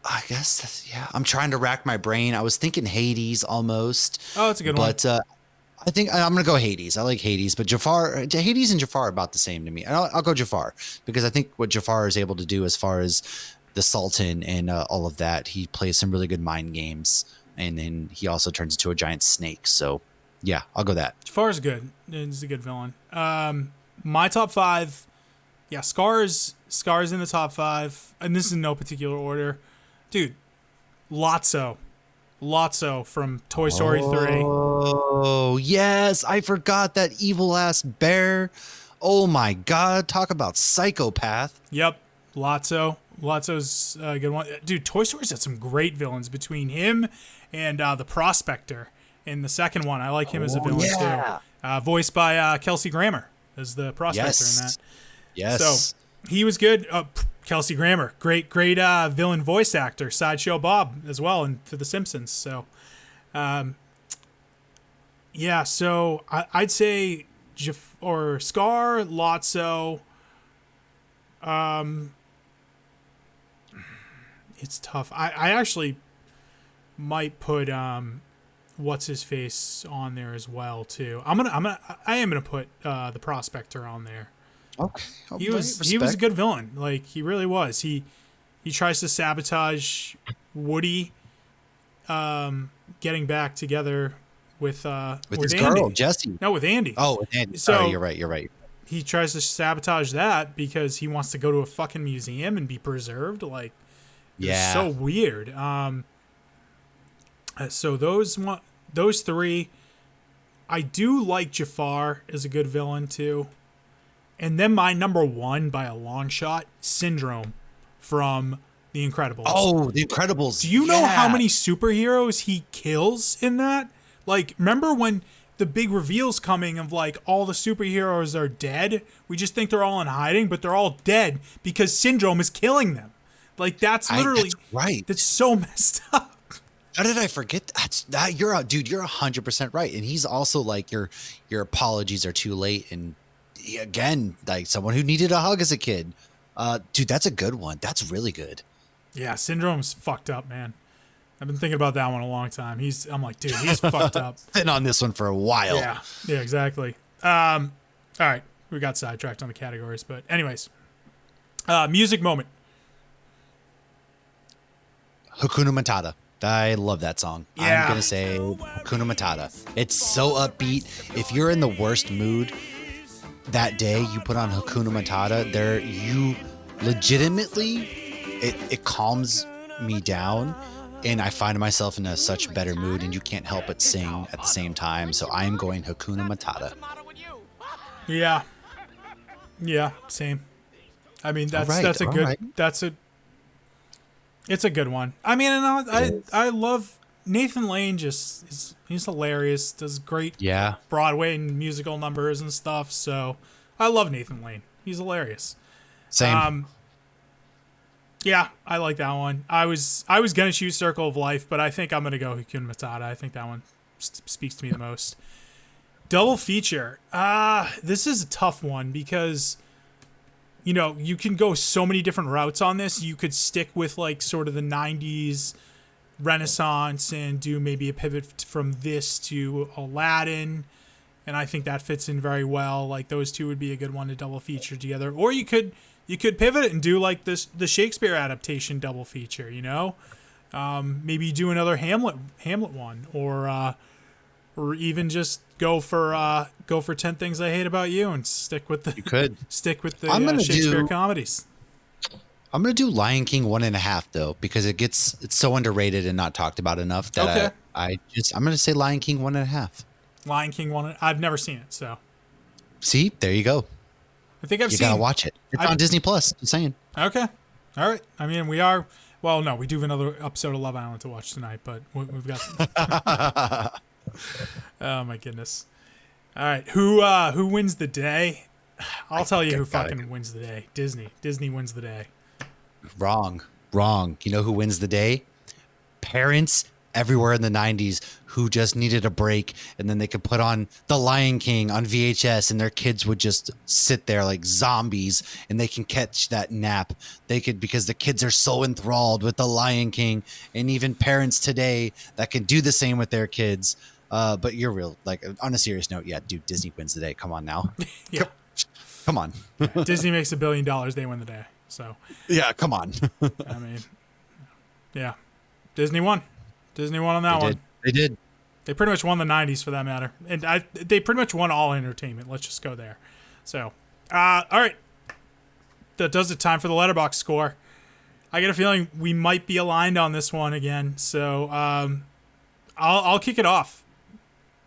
I guess yeah. I'm trying to rack my brain. I was thinking Hades almost. Oh, that's a good one. But I think I'm gonna go Hades. I like Hades, but Hades and Jafar are about the same to me. And I'll go Jafar because I think what Jafar is able to do as far as the Sultan and all of that, he plays some really good mind games, and then he also turns into a giant snake. So yeah, I'll go that. Jafar's good. He's a good villain. My top 5, yeah, Scar's in the top 5, and this is in no particular order. Dude, Lotso from Toy Story 3. Oh yes, I forgot that evil ass bear. Oh my god, talk about psychopath. Yep, Lotso's a good one. Dude, Toy Story's had some great villains between him and the Prospector in the second one. I like him as a villain too. Voiced by Kelsey Grammer as the Prospector in that. Yes. So he was good. Kelsey Grammer, great villain voice actor, Sideshow Bob as well, and for The Simpsons. So, yeah. So I'd say Scar, Lotso. It's tough. I actually might put what's his face on there as well too. I am gonna put the Prospector on there. Okay. He was a good villain. Like, he really was. He tries to sabotage Woody getting back together with his Andy. girl, Jesse. No, with Andy. Oh, with Andy. So- Sorry, you're right. He tries to sabotage that because he wants to go to a fucking museum and be preserved. Like, it's Yeah. so weird. So those three, I do like Jafar as a good villain too. And then my number one by a long shot, Syndrome from The Incredibles. Oh, The Incredibles. Do you know how Yeah. many superheroes he kills in that? Like, remember when the big reveal's coming of like all the superheroes are dead? We just think they're all in hiding, but they're all dead because Syndrome is killing them. Like, that's literally That's right. That's so messed up. How did I forget that? You're 100% right. And he's also like, your apologies are too late. And again, like someone who needed a hug as a kid. Dude, that's a good one. That's really good. Yeah, Syndrome's fucked up, man. I've been thinking about that one a long time. I'm like, dude, he's fucked up. Been on this one for a while. Yeah, exactly. All right, we got sidetracked on the categories, but anyways, music moment. Hakuna Matata. I love that song. Yeah. I'm going to say Hakuna Matata. It's so upbeat. If you're in the worst mood that day, you put on Hakuna Matata, you legitimately, it calms me down. And I find myself in such better mood, and you can't help but sing at the same time. So I'm going Hakuna Matata. Yeah, same. I mean, that's All good. right. It's a good one. I mean, and I love Nathan Lane. He's hilarious. Does great Broadway and musical numbers and stuff. So I love Nathan Lane. He's hilarious. Same. Yeah, I like that one. I was gonna choose Circle of Life, but I think I'm gonna go Hakuna Matata. I think that one speaks to me the most. Double feature. This is a tough one because, you know, you can go so many different routes on this. You could stick with like sort of the 90s Renaissance and do maybe a pivot from this to Aladdin. And I think that fits in very well. Like, those two would be a good one to double feature together. Or you could pivot it and do like the Shakespeare adaptation double feature, you know? Maybe do another Hamlet one, or even just go for 10 Things I Hate About You and stick with the Shakespeare comedies. I'm gonna do Lion King 1.5 though, because it's so underrated and not talked about enough that I'm gonna say Lion King 1.5. Lion King 1. I've never seen it, so see, there you go. I think I've You seen. gotta watch it. It's on Disney Plus. Just saying. Okay, all right. I mean, we are. Well, no, we do have another episode of Love Island to watch tonight, but we've got. Oh my goodness! All right, who wins the day? I'll tell you who fucking wins the day. Disney wins the day. Wrong. You know who wins the day? Parents everywhere in the 90s who just needed a break, and then they could put on The Lion King on VHS, and their kids would just sit there like zombies, and they can catch that nap. They could, because the kids are so enthralled with The Lion King, and even parents today that can do the same with their kids. But you're real, like, on a serious note, yeah, dude, Disney wins the day. Come on now. Yeah. Come on. Disney makes $1 billion. They win the day. So Yeah, come on. I mean, yeah, Disney won. Disney won on that one. They did. They pretty much won the 90s for that matter. And they pretty much won all entertainment. Let's just go there. So, all right. That does it. Time for the letterbox score. I get a feeling we might be aligned on this one again. So, I'll kick it off.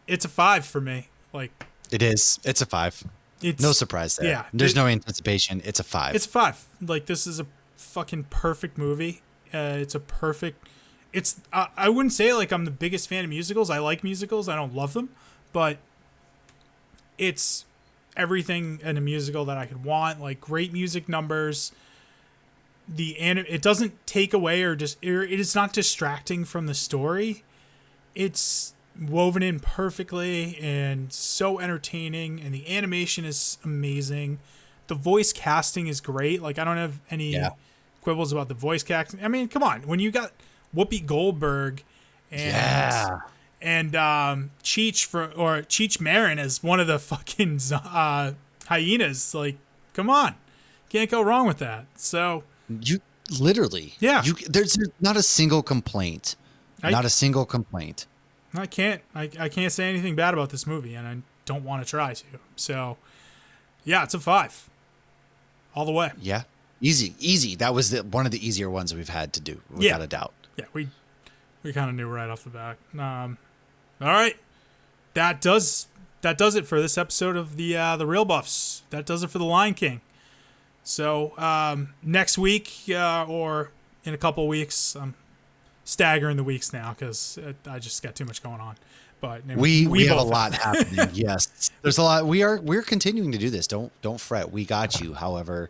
It's a 5 for me. Like, it is. It's a 5. It's no surprise there. Yeah. There's no anticipation. It's a 5. It's a 5. Like, this is a fucking perfect movie. It's a perfect... It's I wouldn't say like I'm the biggest fan of musicals. I like musicals. I don't love them, but it's everything in a musical that I could want. Like, great music numbers. It doesn't take away it is not distracting from the story. It's woven in perfectly and so entertaining, and the animation is amazing. The voice casting is great. Like, I don't have any quibbles about the voice casting. I mean, come on, when you got Whoopi Goldberg and Cheech Marin as one of the fucking hyenas, like, come on, can't go wrong with that. So you literally, there's not a single complaint. Not a single complaint. I can't say anything bad about this movie, and I don't want to try to. So, yeah, it's a 5. All the way. Yeah. Easy. That was one of the easier ones we've had to do, without a doubt. Yeah, we kind of knew right off the bat. All right. That does it for this episode of the Real Buffs. That does it for The Lion King. So, next week or in a couple weeks, I'm staggering the weeks now because I just got too much going on. But we have a lot happening. Yes, there's a lot. We're continuing to do this. Don't fret. We got you. However,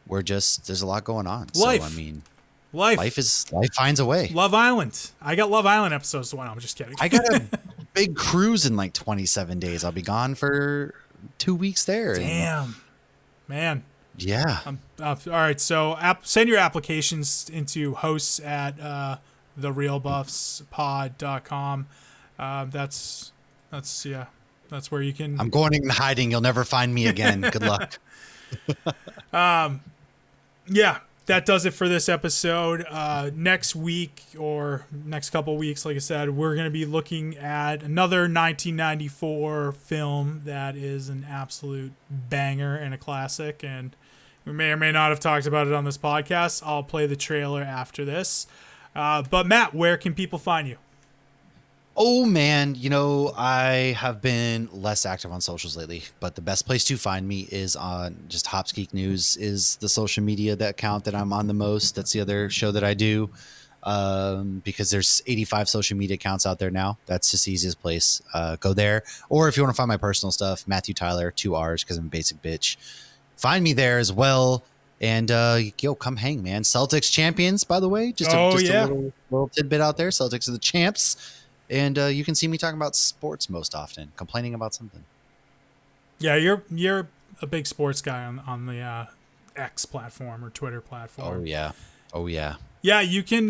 there's a lot going on. Life. So I mean, life finds a way. Love Island. I got Love Island episodes to watch. I'm just kidding. I got a big cruise in like 27 days. I'll be gone for 2 weeks there. Damn, man. Yeah. All right. So send your applications into hosts at therealbuffspod.com. That's where you can. I'm going in hiding. You'll never find me again. Good luck. Yeah, that does it for this episode. Next week or next couple weeks, like I said, we're going to be looking at another 1994 film that is an absolute banger and a classic. And we may or may not have talked about it on this podcast. I'll play the trailer after this. But Matt, where can people find you? Oh man, I have been less active on socials lately, but the best place to find me is on just Hops Geek News is the social media account that I'm on the most. That's the other show that I do, because there's 85 social media accounts out there now. That's just the easiest place. Go there. Or if you want to find my personal stuff, Matthew Tyler, 2 R's because I'm a basic bitch. Find me there as well. And come hang, man. Celtics champions, by the way. Just a little tidbit out there. Celtics are the champs. And you can see me talking about sports most often, complaining about something. Yeah, you're a big sports guy on the X platform or Twitter platform. Oh yeah. Yeah, you can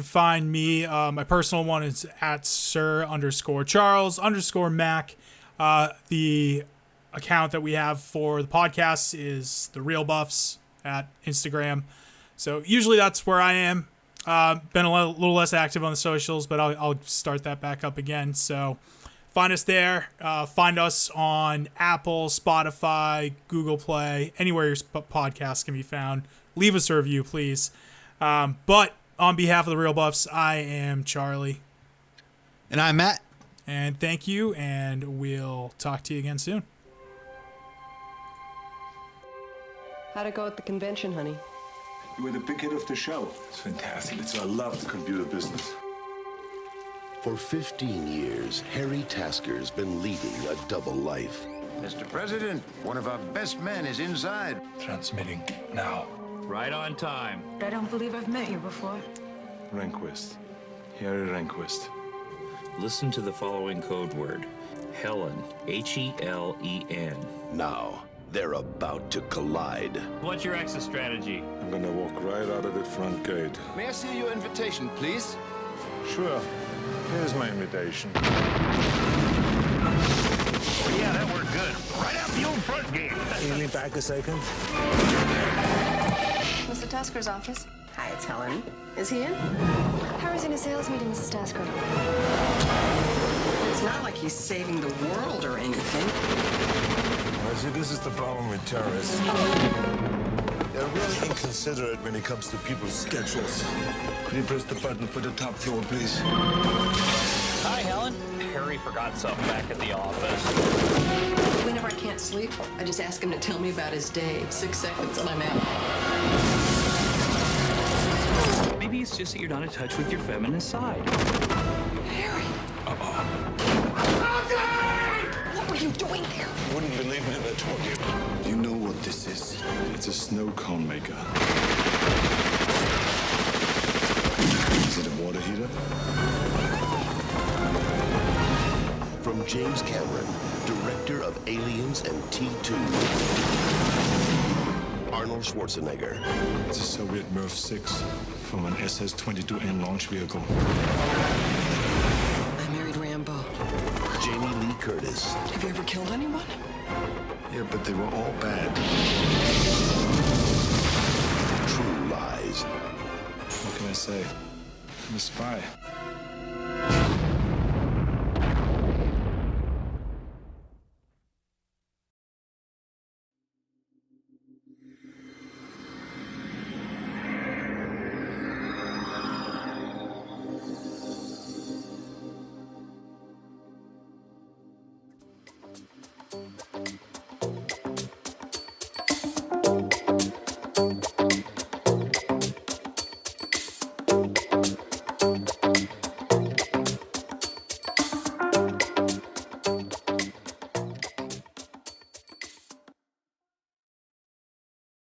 find me. My personal one is at Sir_Charles_Mac. The account that we have for the podcast is The Real Buffs at Instagram. So usually that's where I am. Been a little less active on the socials, but I'll start that back up again. So find us there. Find us on Apple, Spotify, Google Play, anywhere your podcast can be found. Leave us a review, please. But on behalf of the Real Buffs, I am Charlie. And I'm Matt. And thank you, and we'll talk to you again soon. How'd it go at the convention, honey? You were the big hit of the show. It's fantastic. I love the computer business. For 15 years, Harry Tasker's been leading a double life. Mr. President, one of our best men is inside. Transmitting now. Right on time. I don't believe I've met you before. Rehnquist. Harry Rehnquist. Listen to the following code word. Helen. Helen. Now, they're about to collide. What's your exit strategy? I'm gonna walk right out of the front gate. May I see your invitation, please? Sure. Here's my invitation. Yeah, that worked good. Right out the old front gate. Can you lean back a second? Mr. Tasker's office. Hi, it's Helen. Is he in? Harry's in a sales meeting, Mrs. Tasker. It's not like he's saving the world or anything. I see, this is the problem with terrorists. They're really inconsiderate when it comes to people's schedules. Could you press the button for the top floor, please? Hi, Helen. Harry forgot something back at the office. Whenever I can't sleep, I just ask him to tell me about his day. 6 seconds and I'm out. Maybe it's just that you're not in touch with your feminine side. Harry! What were you doing there? You wouldn't believe me if I told you. You know what this is? It's a snow cone maker. Is it a water heater? From James Cameron, director of Aliens and T2. Arnold Schwarzenegger. It's a Soviet Mirv 6 from an SS-22N launch vehicle. I married Rambo. Jamie Lee Curtis. Have you ever killed anyone? Yeah, but they were all bad. True Lies. What can I say? I'm a spy.